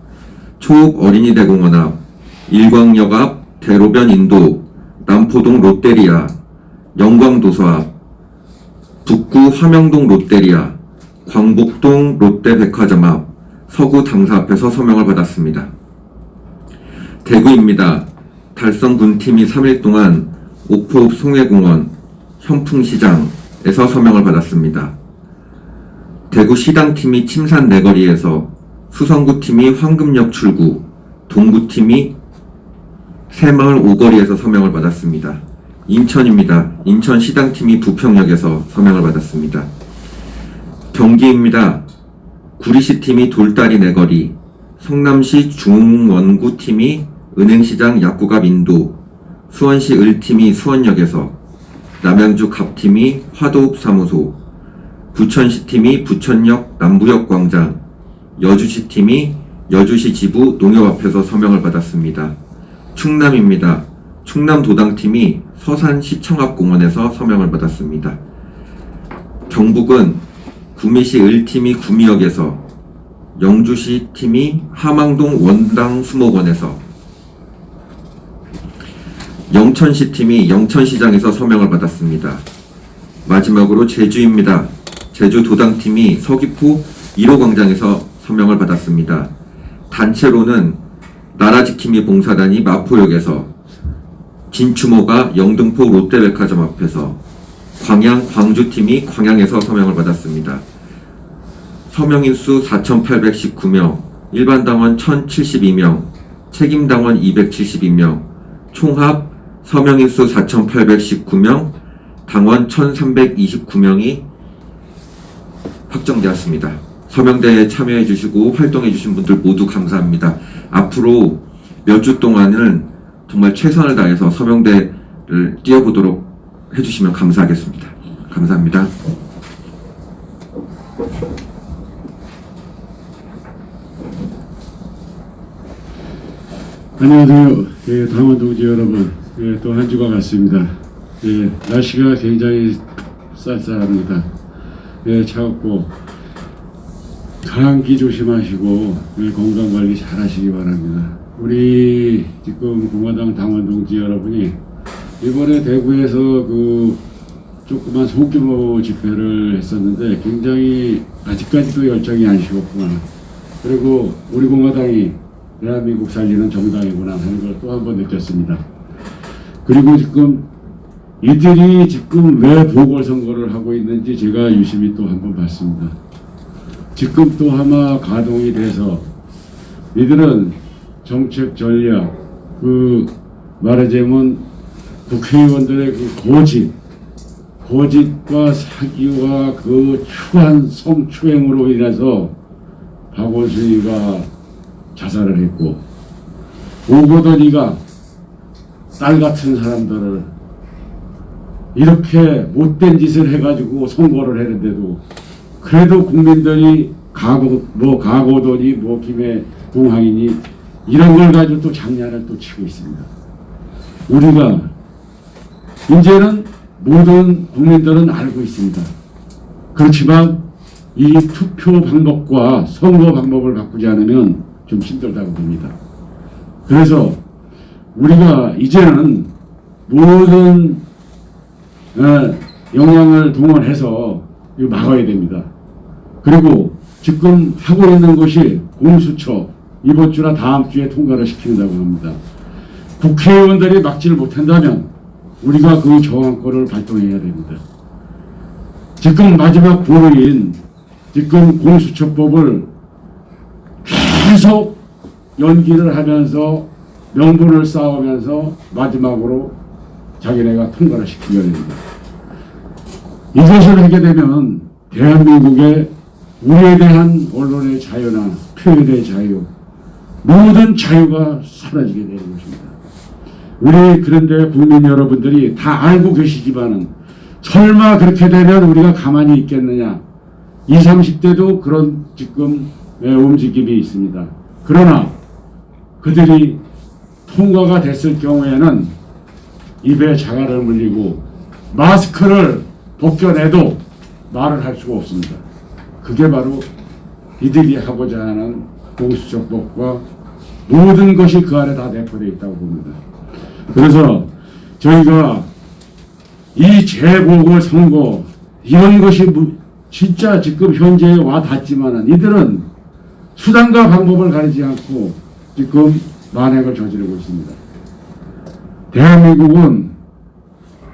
초읍 어린이대공원 앞, 일광역 앞, 대로변 인도, 남포동 롯데리아, 영광도서 앞, 북구 화명동 롯데리아, 광복동 롯데백화점 앞, 서구 당사 앞에서 서명을 받았습니다. 대구입니다. 달성군팀이 3일 동안 옥포읍 송해공원, 현풍시장에서 서명을 받았습니다. 대구시당팀이 침산 내거리에서, 수성구팀이 황금역 출구, 동구팀이 새마을 오거리에서 서명을 받았습니다. 인천입니다. 인천시당팀이 부평역에서 서명을 받았습니다. 경기입니다. 구리시팀이 돌다리 내거리, 성남시 중원구팀이 은행시장 약국앞 인도, 수원시 을팀이 수원역에서, 남양주 갑팀이 화도읍 사무소, 부천시팀이 부천역 남부역 광장, 여주시팀이 여주시 지부 농협 앞에서 서명을 받았습니다. 충남입니다. 충남도당팀이 서산시청 앞 공원에서 서명을 받았습니다. 경북은 구미시 을팀이 구미역에서, 영주시 팀이 함항동 원당 수목원에서, 영천시 팀이 영천시장에서 서명을 받았습니다. 마지막으로 제주입니다. 제주도당팀이 서귀포 1호 광장에서 서명을 받았습니다. 단체로는 나라지킴이 봉사단이 마포역에서, 진추모가 영등포 롯데백화점 앞에서, 광양 광주팀이 광양에서 서명을 받았습니다. 서명인수 4,819명, 일반당원 1,072명, 책임당원 272명, 총합 서명인수 4,819명, 당원 1,329명이 확정되었습니다. 서명대에 참여해 주시고 활동해 주신 분들 모두 감사합니다. 앞으로 몇 주 동안은 정말 최선을 다해서 서명대를 뛰어보도록 해주시면 감사하겠습니다. 감사합니다. 안녕하세요. 당원 동지 여러분. 또 한 주가 갔습니다. 날씨가 굉장히 쌀쌀합니다. 차갑고 감기 조심하시고 건강관리 잘 하시기 바랍니다. 우리 지금 공화당 당원 동지 여러분이 이번에 대구에서 그 조그만 소규모 집회를 했었는데 굉장히 아직까지도 열정이 안 식었구나. 그리고 우리 공화당이 대한민국 살리는 정당이구나 하는 걸 또 한 번 느꼈습니다. 그리고 지금 이들이 지금 왜 보궐선거를 하고 있는지 제가 유심히 또 한 번 봤습니다. 지금 또 아마 가동이 돼서 이들은 정책 전략, 말하자면 국회의원들의 거짓과 사기와 추한 성추행으로 인해서 박원순이가 자살을 했고, 오거돈이가 딸 같은 사람들을 이렇게 못된 짓을 해가지고 선거를 했는데도 그래도 국민들이 가고돈이 김해 공항이니 이런 걸 가지고 또 장난을 또 치고 있습니다. 우리가 이제는 모든 국민들은 알고 있습니다. 그렇지만 이 투표 방법과 선거 방법을 바꾸지 않으면 좀 힘들다고 봅니다. 그래서 우리가 이제는 모든 역량을 동원해서 이거 막아야 됩니다. 그리고 지금 하고 있는 것이 공수처 이번 주나 다음 주에 통과를 시킨다고 합니다. 국회의원들이 막지를 못한다면 우리가 그 저항권을 발동해야 됩니다. 지금 마지막 보루인 지금 공수처법을 계속 연기를 하면서 명분을 쌓으면서 마지막으로 자기네가 통과를 시키려 됩니다. 이것을 하게 되면 대한민국의 우리에 대한 언론의 자유나 표현의 자유, 모든 자유가 사라지게 되는 것입니다. 우리 그런데 국민 여러분들이 다 알고 계시지만은 설마 그렇게 되면 우리가 가만히 있겠느냐. 20, 30대도 그런 지금 움직임이 있습니다. 그러나 그들이 통과가 됐을 경우에는 입에 자갈을 물리고 마스크를 벗겨내도 말을 할 수가 없습니다. 그게 바로 이들이 하고자 하는 공수처법과 모든 것이 그 안에 다 내포되어 있다고 봅니다. 그래서 저희가 이 재보궐선거 이런 것이 진짜 지금 현재에 와 닿지만은 이들은 수단과 방법을 가리지 않고 지금 만행을 저지르고 있습니다. 대한민국은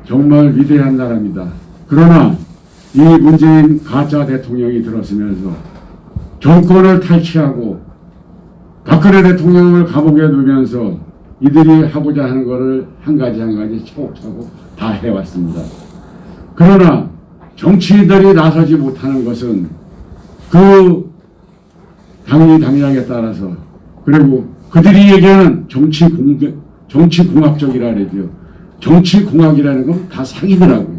정말 위대한 나라입니다. 그러나 이 문재인 가짜 대통령이 들었으면서 정권을 탈취하고 박근혜 대통령을 감옥에 두면서 이들이 하고자 하는 것을 한 가지 차곡차곡 다 해왔습니다. 그러나 정치인들이 나서지 못하는 것은 그 당리당략에 따라서 그리고 그들이 얘기하는 정치공학적이라 그러죠. 정치공학이라는 건 다 사기더라고요.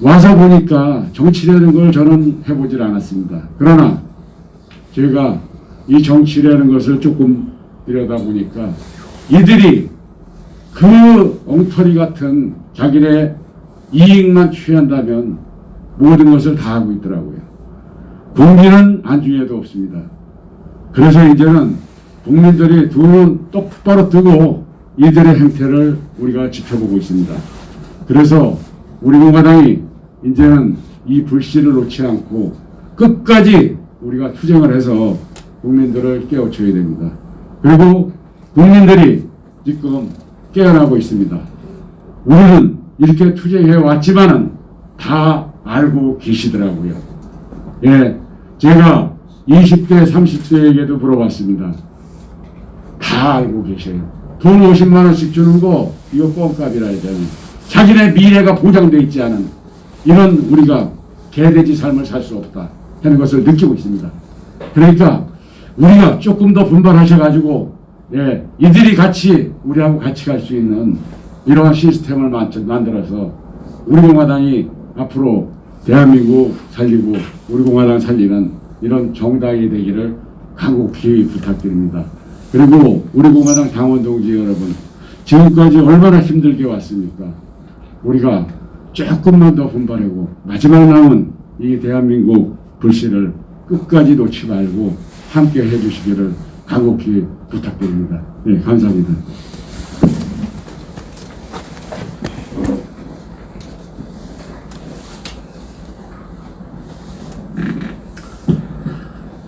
와서 보니까 정치라는 걸 저는 해보질 않았습니다. 그러나 제가 이 정치라는 것을 조금 들여다보니까 이들이 그 엉터리 같은 자기네 이익만 취한다면 모든 것을 다 하고 있더라고요. 국민은 안중에도 없습니다. 그래서 이제는 국민들이 두 눈 똑바로 뜨고 이들의 행태를 우리가 지켜보고 있습니다. 그래서 우리 공화당이 이제는 이 불씨를 놓지 않고 끝까지 우리가 투쟁을 해서 국민들을 깨우쳐야 됩니다. 그리고 국민들이 지금 깨어나고 있습니다. 우리는 이렇게 투쟁해 왔지만은 다 알고 계시더라고요. 예, 제가 20대, 30대에게도 물어봤습니다. 다 알고 계셔요. 돈 50만 원씩 주는 거 이거 뻥값이라 하잖아요. 자기네 미래가 보장되어 있지 않은 이런 우리가 개돼지 삶을 살 수 없다 하는 것을 느끼고 있습니다. 그러니까 우리가 조금 더 분발하셔가지고 예, 이들이 같이 우리하고 같이 갈 수 있는 이러한 시스템을 만들어서 우리 공화당이 앞으로 대한민국 살리고 우리 공화당 살리는 이런 정당이 되기를 간곡히 부탁드립니다. 그리고 우리 공화당 당원 동지 여러분, 지금까지 얼마나 힘들게 왔습니까? 우리가 조금만 더 분발하고 마지막 남은 이 대한민국 불씨를 끝까지 놓지 말고 함께 해주시기를 간곡히 부탁드립니다. 네, 감사합니다.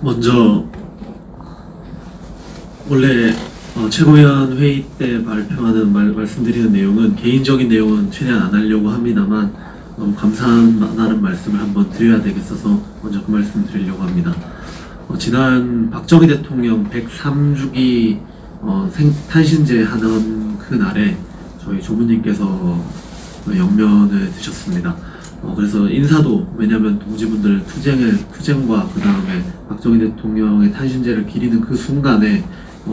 먼저 원래 최고위원 회의 때 발표하는 말씀드리는 내용은 개인적인 내용은 최대한 안 하려고 합니다만 너무 감사하다는 말씀을 한번 드려야 되겠어서 먼저 그 말씀 드리려고 합니다. 지난 박정희 대통령 103주기 탄신제 하는 그날에 저희 조부님께서 영면을 드셨습니다. 그래서 인사도, 왜냐하면 동지분들 투쟁과 그 다음에 박정희 대통령의 탄신제를 기리는 그 순간에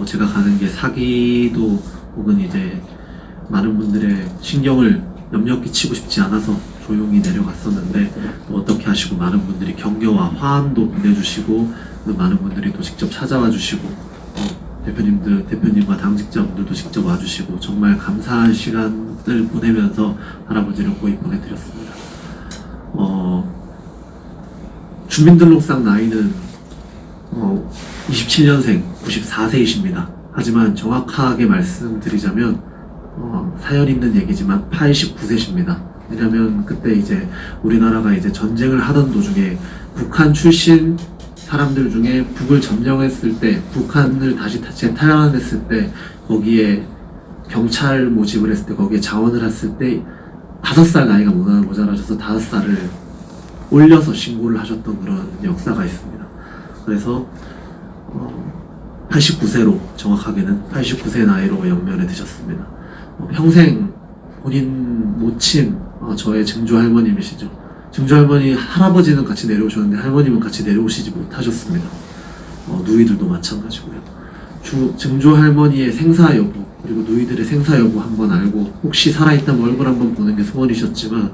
제가 가는 게 사기도 혹은 이제 많은 분들의 신경을 염려 끼치고 싶지 않아서 조용히 내려갔었는데 어떻게 하시고 많은 분들이 격려와 화환도 보내주시고 많은 분들이 또 직접 찾아와 주시고 대표님과 당직자분들도 직접 와주시고 정말 감사한 시간을 보내면서 할아버지를 고이 보내드렸습니다. 주민등록상 나이는 27년생 94세이십니다. 하지만 정확하게 말씀드리자면 사연 있는 얘기지만 89세십니다. 왜냐면 그때 이제 우리나라가 이제 전쟁을 하던 도중에 북한 출신 사람들 중에 북을 점령했을 때, 북한을 다시 재탈환했을 때, 거기에 경찰 모집을 했을 때, 거기에 자원을 했을 때 5살 나이가 모자라셔서 5살을 올려서 신고를 하셨던 그런 역사가 있습니다. 그래서 89세로, 정확하게는 89세 나이로 영면에 드셨습니다. 평생 본인 모친 저의 증조 할머님이시죠. 증조 할머니, 할아버지는 같이 내려오셨는데 할머님은 같이 내려오시지 못하셨습니다. 누이들도 마찬가지고요. 증조 할머니의 생사 여부, 그리고 누이들의 생사 여부 한번 알고 혹시 살아있다면 얼굴 한번 보는 게 소원이셨지만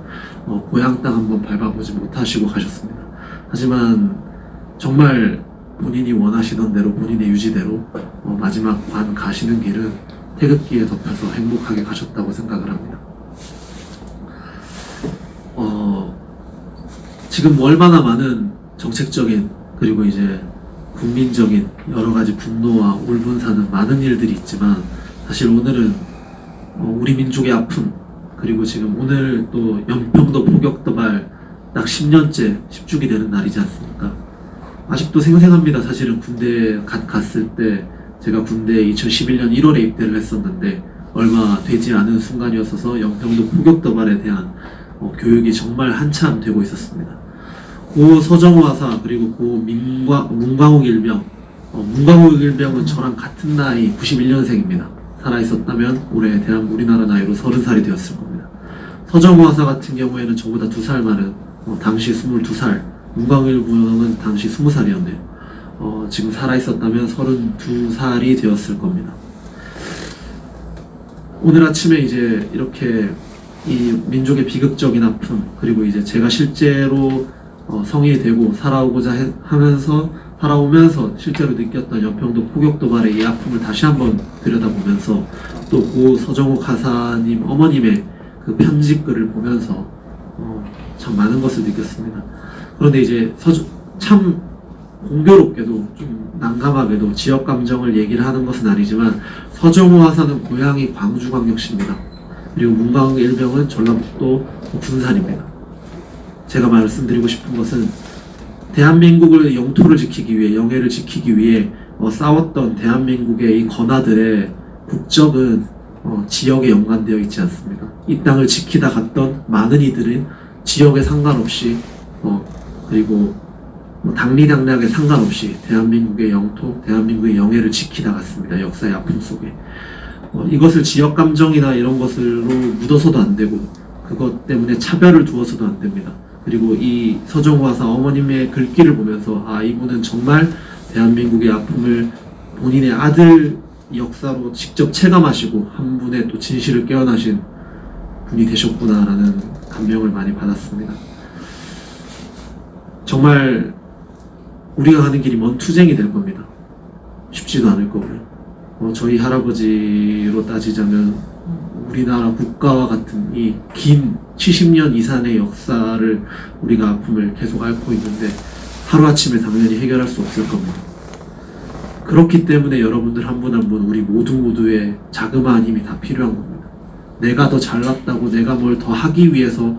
고향 땅 한번 밟아보지 못하시고 가셨습니다. 하지만 정말 본인이 원하시던 대로, 본인의 유지대로 마지막 관 가시는 길은 태극기에 덮여서 행복하게 가셨다고 생각을 합니다. 지금 얼마나 많은 정책적인 그리고 이제 국민적인 여러 가지 분노와 울분사는 많은 일들이 있지만 사실 오늘은 우리 민족의 아픔, 그리고 지금 오늘 또 연평도 포격 도발 딱 10년째 10주기 되는 날이지 않습니까? 아직도 생생합니다. 사실은 군대에 갔을 때 제가 군대에 2011년 1월에 입대를 했었는데 얼마 되지 않은 순간이었어서 연평도 포격 도발에 대한 교육이 정말 한참 되고 있었습니다. 고 서정호 하사 그리고 고 문광욱 일병, 문광욱 일병은 저랑 같은 나이 91년생입니다. 살아있었다면 올해 우리나라 나이로 30살이 되었을 겁니다. 서정호 하사 같은 경우에는 저보다 2살 많은 당시 22살, 문광욱 일병은 당시 20살이었네요. 지금 살아있었다면 32살이 되었을 겁니다. 오늘 아침에 이제 이렇게 이 민족의 비극적인 아픔, 그리고 이제 제가 실제로 성인이 되고 살아오면서 실제로 느꼈던 연평도 포격 도발의 이 아픔을 다시 한번 들여다보면서 또 고 서정호 가사님 어머님의 그 편지글을 보면서 참 많은 것을 느꼈습니다. 그런데 이제 참 공교롭게도 좀 난감하게도 지역 감정을 얘기를 하는 것은 아니지만 서정호 하사는 고향이 광주광역시입니다. 그리고 문광욱 일병은 전라북도 군산입니다. 제가 말씀드리고 싶은 것은 대한민국의 영토를 지키기 위해, 영해를 지키기 위해 싸웠던 대한민국의 이 건아들의 국적은 지역에 연관되어 있지 않습니다. 이 땅을 지키다 갔던 많은 이들은 지역에 상관없이 그리고 당리당략에 상관없이 대한민국의 영토, 대한민국의 영해를 지키다 갔습니다. 역사의 아픔 속에. 이것을 지역 감정이나 이런 것으로 묻어서도 안 되고 그것 때문에 차별을 두어서도 안 됩니다. 그리고 이 서정호 하사 어머님의 글귀를 보면서 이분은 정말 대한민국의 아픔을 본인의 아들 역사로 직접 체감하시고 한 분의 또 진실을 깨어나신 분이 되셨구나라는 감명을 많이 받았습니다. 정말 우리가 가는 길이 먼 투쟁이 될 겁니다. 쉽지도 않을 거고요. 저희 할아버지로 따지자면 우리나라 국가와 같은 이 긴 70년 이상의 역사를 우리가 아픔을 계속 앓고 있는데 하루아침에 당연히 해결할 수 없을 겁니다. 그렇기 때문에 여러분들 한 분 한 분 우리 모두의 자그마한 힘이 다 필요한 겁니다. 내가 더 잘났다고 내가 뭘 더 하기 위해서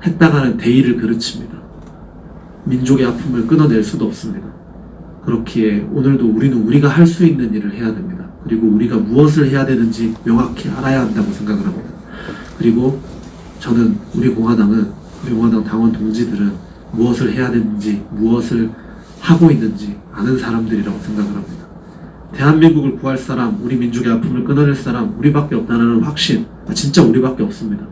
했다가는 대의를 그르칩니다. 민족의 아픔을 끊어낼 수도 없습니다. 그렇기에 오늘도 우리는 우리가 할 수 있는 일을 해야 됩니다. 그리고 우리가 무엇을 해야 되는지 명확히 알아야 한다고 생각을 합니다. 그리고 저는 우리 공화당 당원 동지들은 무엇을 해야 되는지, 무엇을 하고 있는지 아는 사람들이라고 생각을 합니다. 대한민국을 구할 사람, 우리 민족의 아픔을 끊어낼 사람 우리밖에 없다는 확신, 진짜 우리밖에 없습니다.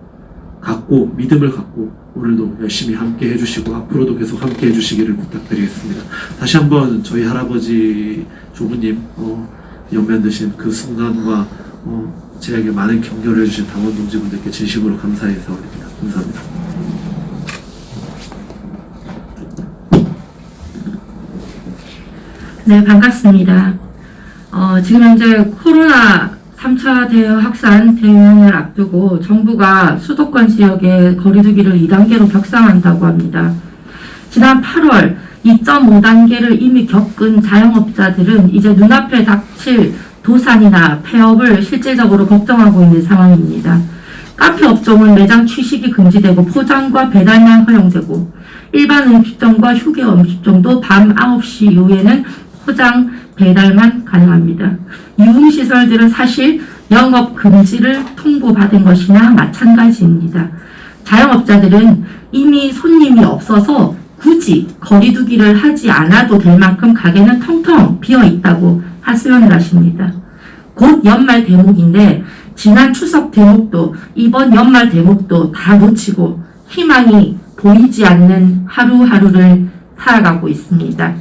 갖고 믿음을 갖고 오늘도 열심히 함께 해주시고 앞으로도 계속 함께 해주시기를 부탁드리겠습니다. 다시 한번 저희 할아버지 조부님 연면드신 그 순간과 제에게 많은 격려를 해주신 당원 동지분들께 진심으로 감사의 인사 올립니다. 감사합니다. 네, 반갑습니다. 지금 현재 코로나 3차 대확산 대유행을 앞두고 정부가 수도권 지역의 거리두기를 2단계로 격상한다고 합니다. 지난 8월 2.5단계를 이미 겪은 자영업자들은 이제 눈앞에 닥칠 도산이나 폐업을 실질적으로 걱정하고 있는 상황입니다. 카페 업종은 매장 취식이 금지되고 포장과 배달만 허용되고 일반 음식점과 휴게 음식점도 밤 9시 이후에는 포장, 배달만 가능합니다. 유흥시설들은 사실 영업 금지를 통보받은 것이나 마찬가지입니다. 자영업자들은 이미 손님이 없어서 굳이 거리두기를 하지 않아도 될 만큼 가게는 텅텅 비어 있다고 하소연을 하십니다. 곧 연말 대목인데 지난 추석 대목도 이번 연말 대목도 다 놓치고 희망이 보이지 않는 하루하루를 살아가고 있습니다.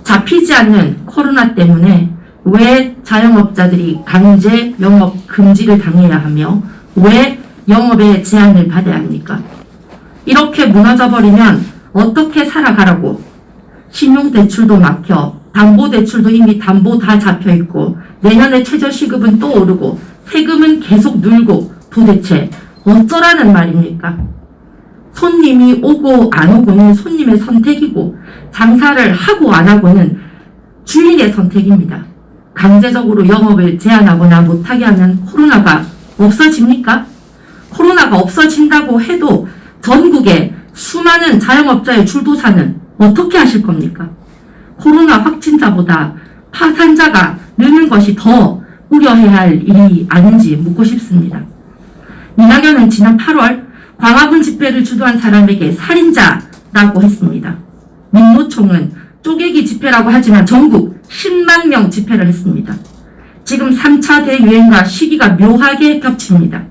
잡히지 않는 코로나 때문에 왜 자영업자들이 강제 영업 금지를 당해야 하며 왜 영업에 제한을 받아야 합니까? 이렇게 무너져버리면 어떻게 살아가라고? 신용대출도 막혀, 담보대출도 이미 담보 다 잡혀있고 내년에 최저시급은 또 오르고 세금은 계속 늘고 도대체 어쩌라는 말입니까? 손님이 오고 안 오고는 손님의 선택이고 장사를 하고 안 하고는 주인의 선택입니다. 강제적으로 영업을 제한하거나 못하게 하면 코로나가 없어집니까? 코로나가 없어진다고 해도 전국에 수많은 자영업자의 줄도사는 어떻게 하실 겁니까? 코로나 확진자보다 파산자가 느는 것이 더 우려해야 할 일이 아닌지 묻고 싶습니다. 이낙연은 지난 8월 광화문 집회를 주도한 사람에게 살인자라고 했습니다. 민노총은 쪼개기 집회라고 하지만 전국 10만 명 집회를 했습니다. 지금 3차 대유행과 시기가 묘하게 겹칩니다.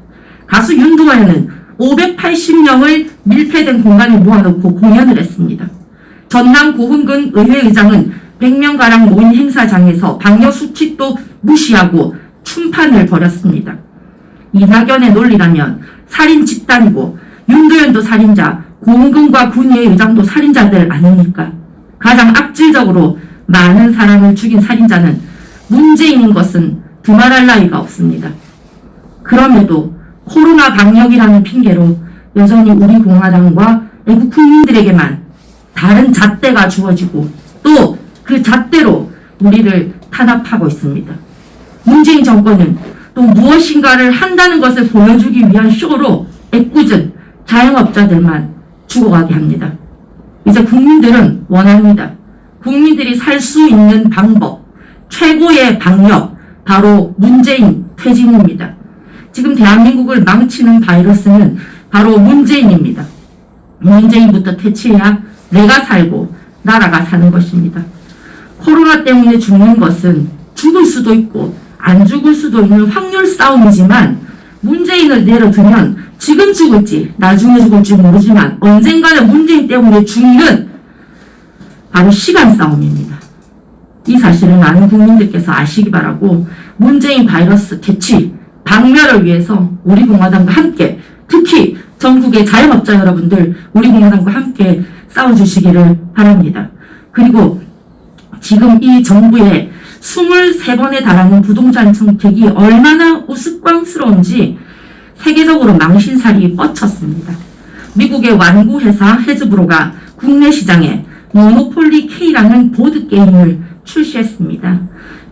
가수 윤두환은 580명을 밀폐된 공간에 모아놓고 공연을 했습니다. 전남 고흥군 의회의장은 100명가량 모인 행사장에서 방역수칙도 무시하고 춤판을 벌였습니다. 이낙연의 논리라면 살인 집단이고 윤도현도 살인자, 고흥군과 군의회 의장도 살인자들 아닙니까? 가장 악질적으로 많은 사람을 죽인 살인자는 문재인인 것은 두말할 나위가 없습니다. 그럼에도 코로나 방역이라는 핑계로 여전히 우리 공화당과 애국 국민들에게만 다른 잣대가 주어지고 또 그 잣대로 우리를 탄압하고 있습니다. 문재인 정권은 또 무엇인가를 한다는 것을 보여주기 위한 쇼로 애꿎은 자영업자들만 죽어가게 합니다. 이제 국민들은 원합니다. 국민들이 살 수 있는 방법, 최고의 방역, 바로 문재인 퇴진입니다. 지금 대한민국을 망치는 바이러스는 바로 문재인입니다. 문재인부터 퇴치해야 내가 살고 나라가 사는 것입니다. 코로나 때문에 죽는 것은 죽을 수도 있고 안 죽을 수도 있는 확률 싸움이지만 문재인을 내려두면 지금 죽을지 나중에 죽을지 모르지만 언젠가는 문재인 때문에 죽는 바로 시간 싸움입니다. 이 사실을 많은 국민들께서 아시기 바라고 문재인 바이러스 퇴치, 박멸을 위해서 우리 공화당과 함께 특히 전국의 자영업자 여러분들 우리 공화당과 함께 싸워주시기를 바랍니다. 그리고 지금 이 정부의 23번에 달하는 부동산 정책이 얼마나 우스꽝스러운지 세계적으로 망신살이 뻗쳤습니다. 미국의 완구회사 헤즈브로가 국내 시장에 모노폴리 K라는 보드게임을 출시했습니다.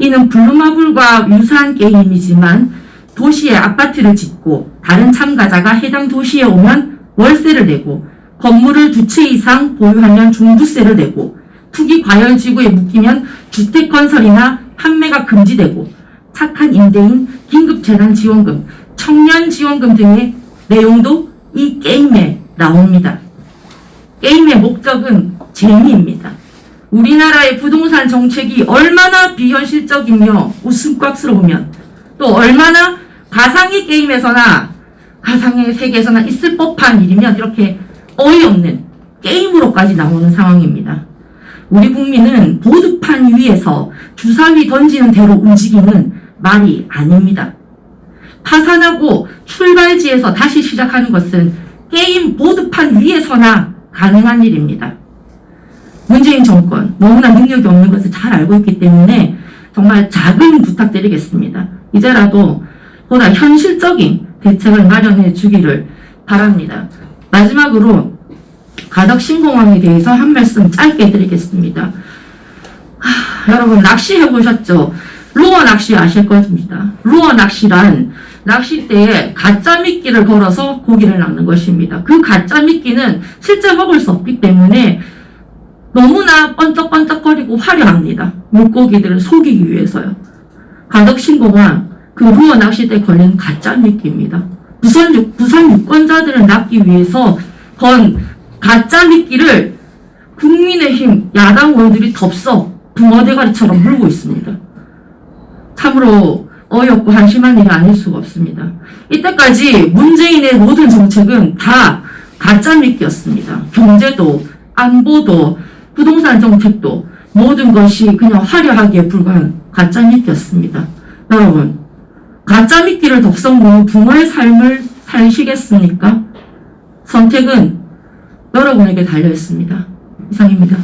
이는 블루마블과 유사한 게임이지만 도시에 아파트를 짓고 다른 참가자가 해당 도시에 오면 월세를 내고 건물을 2채 이상 보유하면 종부세를 내고 투기 과열지구에 묶이면 주택건설이나 판매가 금지되고 착한 임대인 긴급재난지원금, 청년지원금 등의 내용도 이 게임에 나옵니다. 게임의 목적은 재미입니다. 우리나라의 부동산 정책이 얼마나 비현실적이며 웃음꽉스러우면 또 얼마나 가상의 게임에서나 가상의 세계에서나 있을 법한 일이면 이렇게 어이없는 게임으로까지 나오는 상황입니다. 우리 국민은 보드판 위에서 주사위 던지는 대로 움직이는 말이 아닙니다. 파산하고 출발지에서 다시 시작하는 것은 게임 보드판 위에서나 가능한 일입니다. 문재인 정권 너무나 능력이 없는 것을 잘 알고 있기 때문에 정말 자금 부탁드리겠습니다. 이제라도 보다 현실적인 대책을 마련해 주기를 바랍니다. 마지막으로 가덕신공항에 대해서 한 말씀 짧게 드리겠습니다. 여러분 낚시해 보셨죠? 루어 낚시 아실 겁니다. 루어 낚시란 낚싯대에 가짜 미끼를 걸어서 고기를 낚는 것입니다. 그 가짜 미끼는 실제 먹을 수 없기 때문에 너무나 번쩍번쩍거리고 화려합니다. 물고기들을 속이기 위해서요. 가덕신공항 그 루어 낚싯대에 걸린 가짜 미끼입니다. 부산 유권자들을 낚기 위해서 건 가짜 미끼를 국민의힘 야당 의원들이 덥석 붕어대가리처럼 물고 있습니다. 참으로 어이없고 한심한 일이 아닐 수가 없습니다. 이때까지 문재인의 모든 정책은 다 가짜 미끼였습니다. 경제도, 안보도, 부동산 정책도 모든 것이 그냥 화려하기에 불과한 가짜 미끼였습니다. 여러분, 가짜 미끼를 덥석 모은 붕어의 삶을 사시겠습니까? 선택은 여러분에게 달려있습니다. 이상입니다.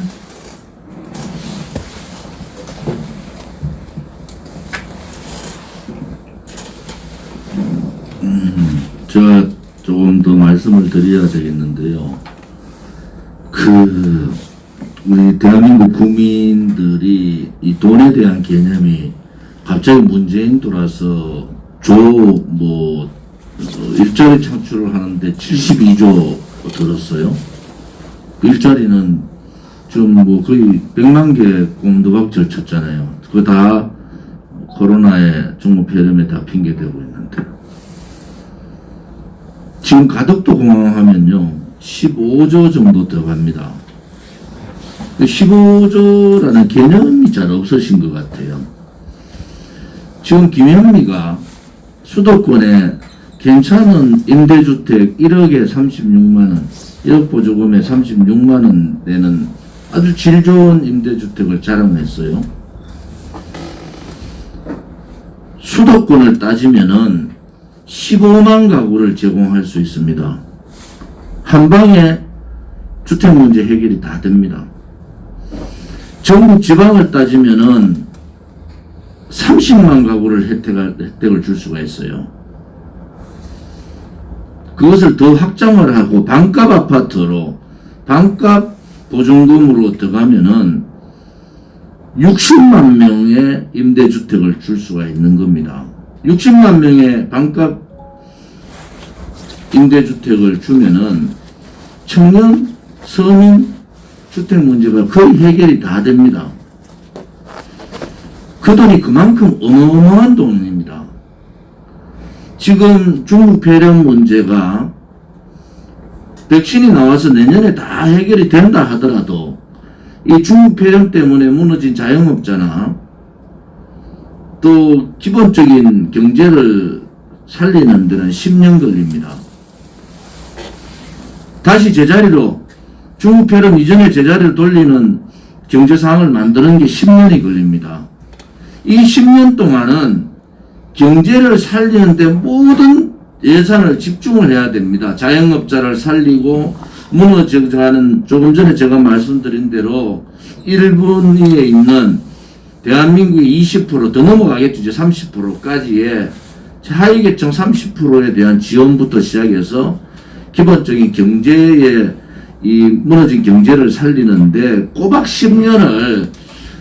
제가 조금 더 말씀을 드려야 되겠는데요. 우리 대한민국 국민들이 이 돈에 대한 개념이 갑자기 문재인 돌아서 일자리 창출을 하는데 72조 들었어요. 그 일자리는 좀 거의 100만 개 꼼두박질 쳤잖아요. 그거 다 코로나에 중국 폐렴에 다 핑계대고 있는데. 지금 가덕도 공항 하면요 15조 정도 들어갑니다. 15조라는 개념이 잘 없으신 것 같아요. 지금 김현미가 수도권에 괜찮은 임대주택 1억에 36만원 1억 보조금에 36만원 내는 아주 질 좋은 임대주택을 자랑했어요. 수도권을 따지면은 15만 가구를 제공할 수 있습니다. 한 방에 주택 문제 해결이 다 됩니다. 전국 지방을 따지면은 30만 가구를 혜택을 줄 수가 있어요. 그것을 더 확장을 하고 반값 아파트로 반값 보증금으로 들어가면은 60만 명의 임대주택을 줄 수가 있는 겁니다. 60만 명의 반값 임대주택을 주면은 청년, 서민 주택 문제가 거의 해결이 다 됩니다. 그 돈이 그만큼 어마어마한 돈입니다. 지금 중국 폐렴 문제가 백신이 나와서 내년에 다 해결이 된다 하더라도 이 중국 폐렴 때문에 무너진 자영업자나 또 기본적인 경제를 살리는 데는 10년 걸립니다. 다시 제자리로 중국 폐렴 이전의 제자리를 돌리는 경제 상황을 만드는 게 10년이 걸립니다. 이 10년 동안은 경제를 살리는데 모든 예산을 집중을 해야 됩니다. 자영업자를 살리고 무너져가는 조금 전에 제가 말씀드린 대로 1분위에 있는 대한민국의 20% 더 넘어가겠죠. 이제 30%까지의 하위계층 30%에 대한 지원부터 시작해서 기본적인 경제의 이 무너진 경제를 살리는데 꼬박 10년을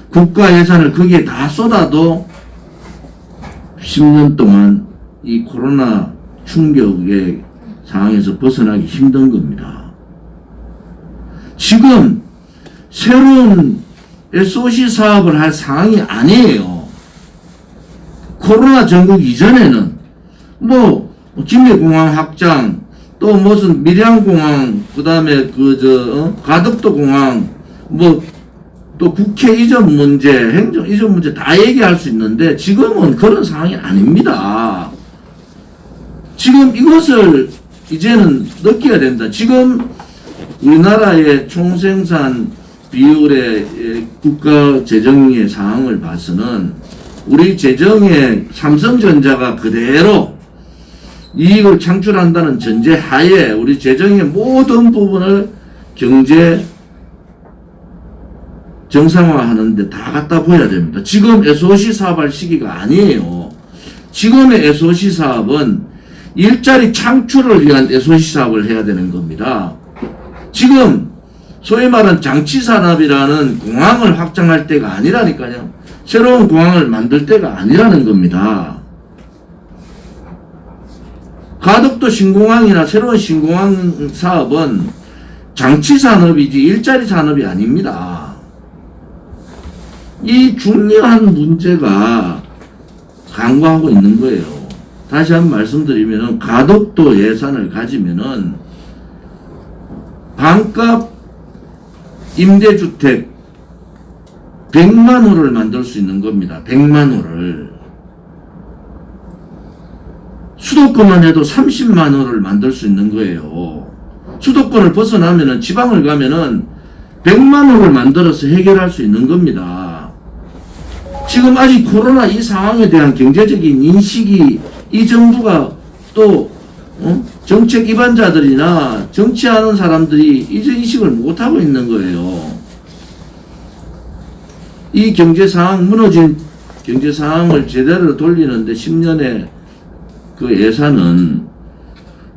국가 예산을 거기에 다 쏟아도 10년 동안 이 코로나 충격의 상황에서 벗어나기 힘든 겁니다. 지금 새로운 SOC 사업을 할 상황이 아니에요. 코로나 전국 이전에는 김해공항 확장, 또 무슨 밀양공항, 그 다음에 가덕도 공항, 또 국회 이전 문제, 행정 이전 문제 다 얘기할 수 있는데 지금은 그런 상황이 아닙니다. 지금 이것을 이제는 느껴야 된다. 지금 우리나라의 총생산 비율의 국가 재정의 상황을 봐서는 우리 재정의 삼성전자가 그대로 이익을 창출한다는 전제 하에 우리 재정의 모든 부분을 경제 정상화하는데 다 갖다 보여야 됩니다. 지금 SOC 사업할 시기가 아니에요. 지금의 SOC 사업은 일자리 창출을 위한 SOC 사업을 해야 되는 겁니다. 지금 소위 말하는 장치산업이라는 공항을 확장할 때가 아니라니까요. 새로운 공항을 만들 때가 아니라는 겁니다. 가덕도 신공항이나 새로운 신공항 사업은 장치산업이지 일자리 산업이 아닙니다. 이 중요한 문제가 간과하고 있는 거예요. 다시 한번 말씀드리면 가덕도 예산을 가지면은 반값 임대주택 100만 호를 만들 수 있는 겁니다. 100만 호를. 수도권만 해도 30만 호를 만들 수 있는 거예요. 수도권을 벗어나면은 지방을 가면은 100만 호를 만들어서 해결할 수 있는 겁니다. 지금 아직 코로나 이 상황에 대한 경제적인 인식이 이 정부가 또 정책 기반자들이나 정치하는 사람들이 이 인식을 못하고 있는 거예요. 이 경제 상황, 무너진 경제 상황을 제대로 돌리는데 10년의 그 예산은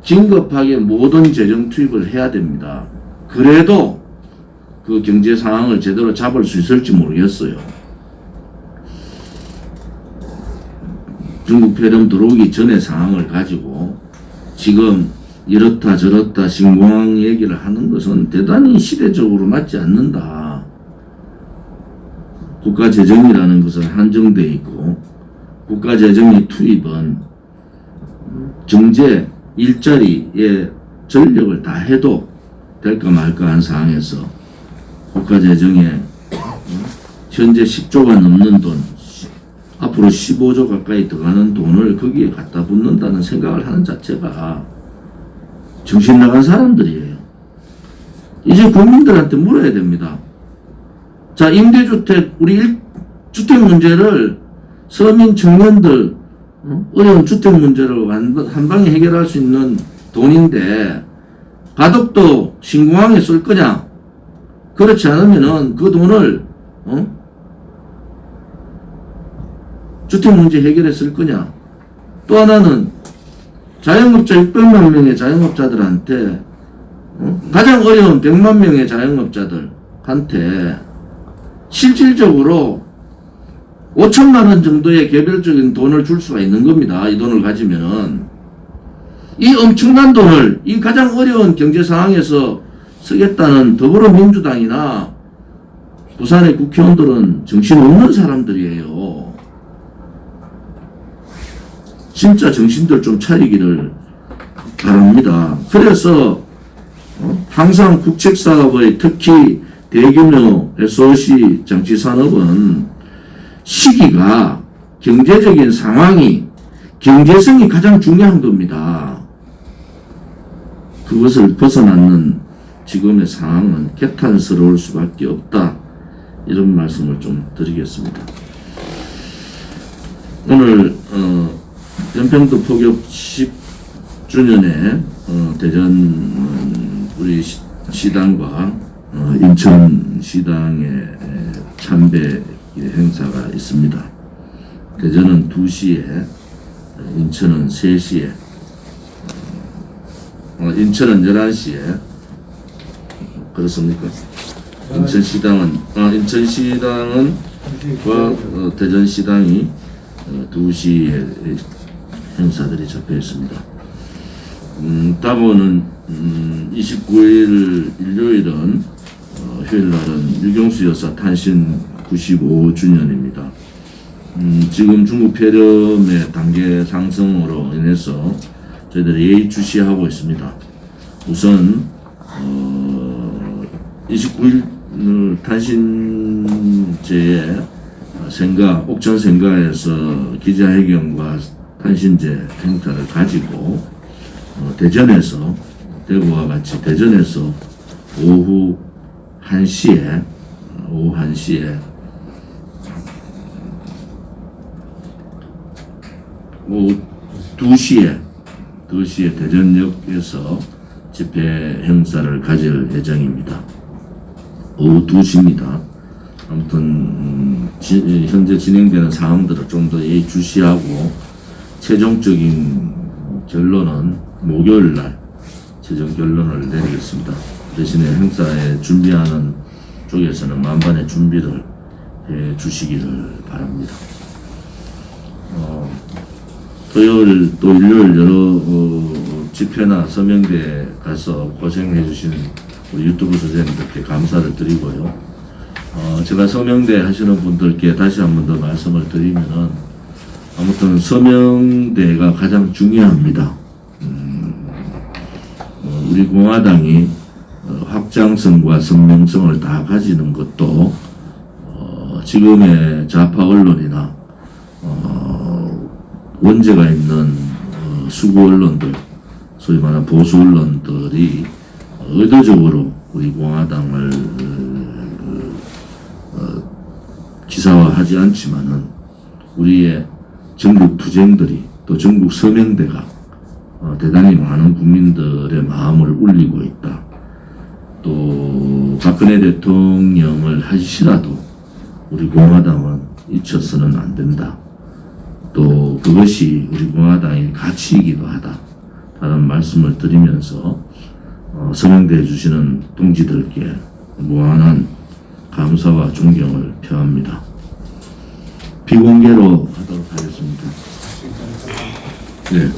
긴급하게 모든 재정 투입을 해야 됩니다. 그래도 그 경제 상황을 제대로 잡을 수 있을지 모르겠어요. 중국 폐렴 들어오기 전의 상황을 가지고 지금 이렇다 저렇다 신공항 얘기를 하는 것은 대단히 시대적으로 맞지 않는다. 국가 재정이라는 것은 한정되어 있고 국가 재정의 투입은 경제 일자리에 전력을 다 해도 될까 말까 한 상황에서 국가 재정에 현재 10조가 넘는 돈, 앞으로 15조 가까이 들어가는 돈을 거기에 갖다 붓는다는 생각을 하는 자체가 정신 나간 사람들이에요. 이제 국민들한테 물어야 됩니다. 자, 임대주택, 우리 주택 문제를 서민 청년들 어려운 주택 문제를 한 방에 해결할 수 있는 돈인데 가덕도 신공항에 쓸 거냐? 그렇지 않으면은 그 돈을 주택 문제 해결에 쓸 거냐? 또 하나는 자영업자 600만 명의 자영업자들한테 가장 어려운 100만 명의 자영업자들한테 실질적으로 5천만 원 정도의 개별적인 돈을 줄 수가 있는 겁니다. 이 돈을 가지면은 이 엄청난 돈을 이 가장 어려운 경제 상황에서 쓰겠다는 더불어민주당이나 부산의 국회의원들은 정신없는 사람들이에요. 진짜 정신들 좀 차리기를 바랍니다. 그래서 항상 국책사업의 특히 대규모 SOC 장치산업은 시기가 경제적인 상황이 경제성이 가장 중요한 겁니다. 그것을 벗어나는 지금의 상황은 개탄스러울 수밖에 없다. 이런 말씀을 좀 드리겠습니다. 오늘 연평도 포격 10주년에 대전 우리 시당과 인천 시당의 참배 행사가 있습니다. 대전은 2시에, 인천은 3시에, 인천은 11시에, 그렇습니까? 인천시당은 대전시당이 2시에 행사들이 잡혀 있습니다. 다음은 29일 일요일은 휴일날은 유경수 여사 탄신 95주년입니다. 지금 중국 폐렴의 단계 상승으로 인해서 저희들이 예의주시하고 있습니다. 우선 29일 탄신제의 옥천 생가에서 기자회견과 탄신제 행사를 가지고 대전에서 대구와 같이 대전에서 오후 1시에 오후 2시에 대전역에서 집회 행사를 가질 예정입니다. 오후 2시입니다. 아무튼 현재 진행되는 상황들을 좀 더 예의주시하고 최종적인 결론은 목요일 날 최종 결론을 내리겠습니다. 대신에 행사에 준비하는 쪽에서는 만반의 준비를 해 주시기를 바랍니다. 토요일 또 일요일 여러 집회나 서명대에 가서 고생해 주신 우리 유튜브 선생님들께 감사를 드리고요. 제가 서명대 하시는 분들께 다시 한 번 더 말씀을 드리면은 아무튼 서명대가 가장 중요합니다. 우리 공화당이 확장성과 선명성을 다 가지는 것도 지금의 좌파 언론이나 원죄가 있는 수구 언론들, 소위 말하는 보수 언론들이 의도적으로 우리 공화당을 기사화하지 않지만은 우리의 전국 투쟁들이 또 전국 서명대가 대단히 많은 국민들의 마음을 울리고 있다. 또 박근혜 대통령을 하시라도 우리 공화당은 잊혀서는 안 된다. 또 그것이 우리 공화당의 가치이기도 하다. 라는 말씀을 드리면서 서명대 해주시는 동지들께 무한한 감사와 존경을 표합니다. 비공개로 하도록 하겠습니다. 네.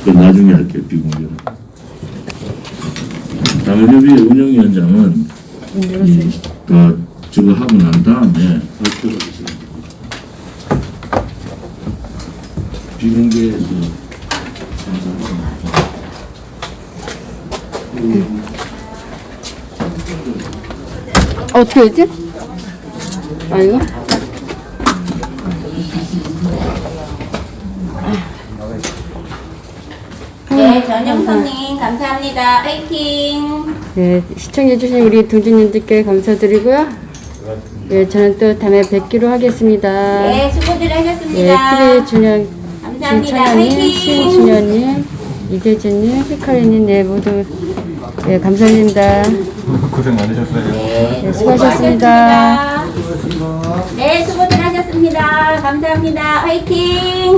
그 나중에 할게요. 비공개로. 당원협의회 운영위원장은 다 저거 하고 난 다음에 발표를 하겠습니다. 비공개에서 감사합니다. 어떻게 했지? 아, 이거? 네, 전영선님 감사합니다. 파이팅! 네, 시청해주신 우리 동지님들께 감사드리고요. 네, 저는 또 다음에 뵙기로 하겠습니다. 네, 수고들 네, 하셨습니다. TV의 준영, 감사합니다. 김찬현님, 파이팅! 신준현님, 이대진님, 휘카리님, 네, 모두 네, 감사드립니다. 고생 많으셨어요. 네, 수고하셨습니다. 네, 수고들 하셨습니다. 감사합니다. 화이팅!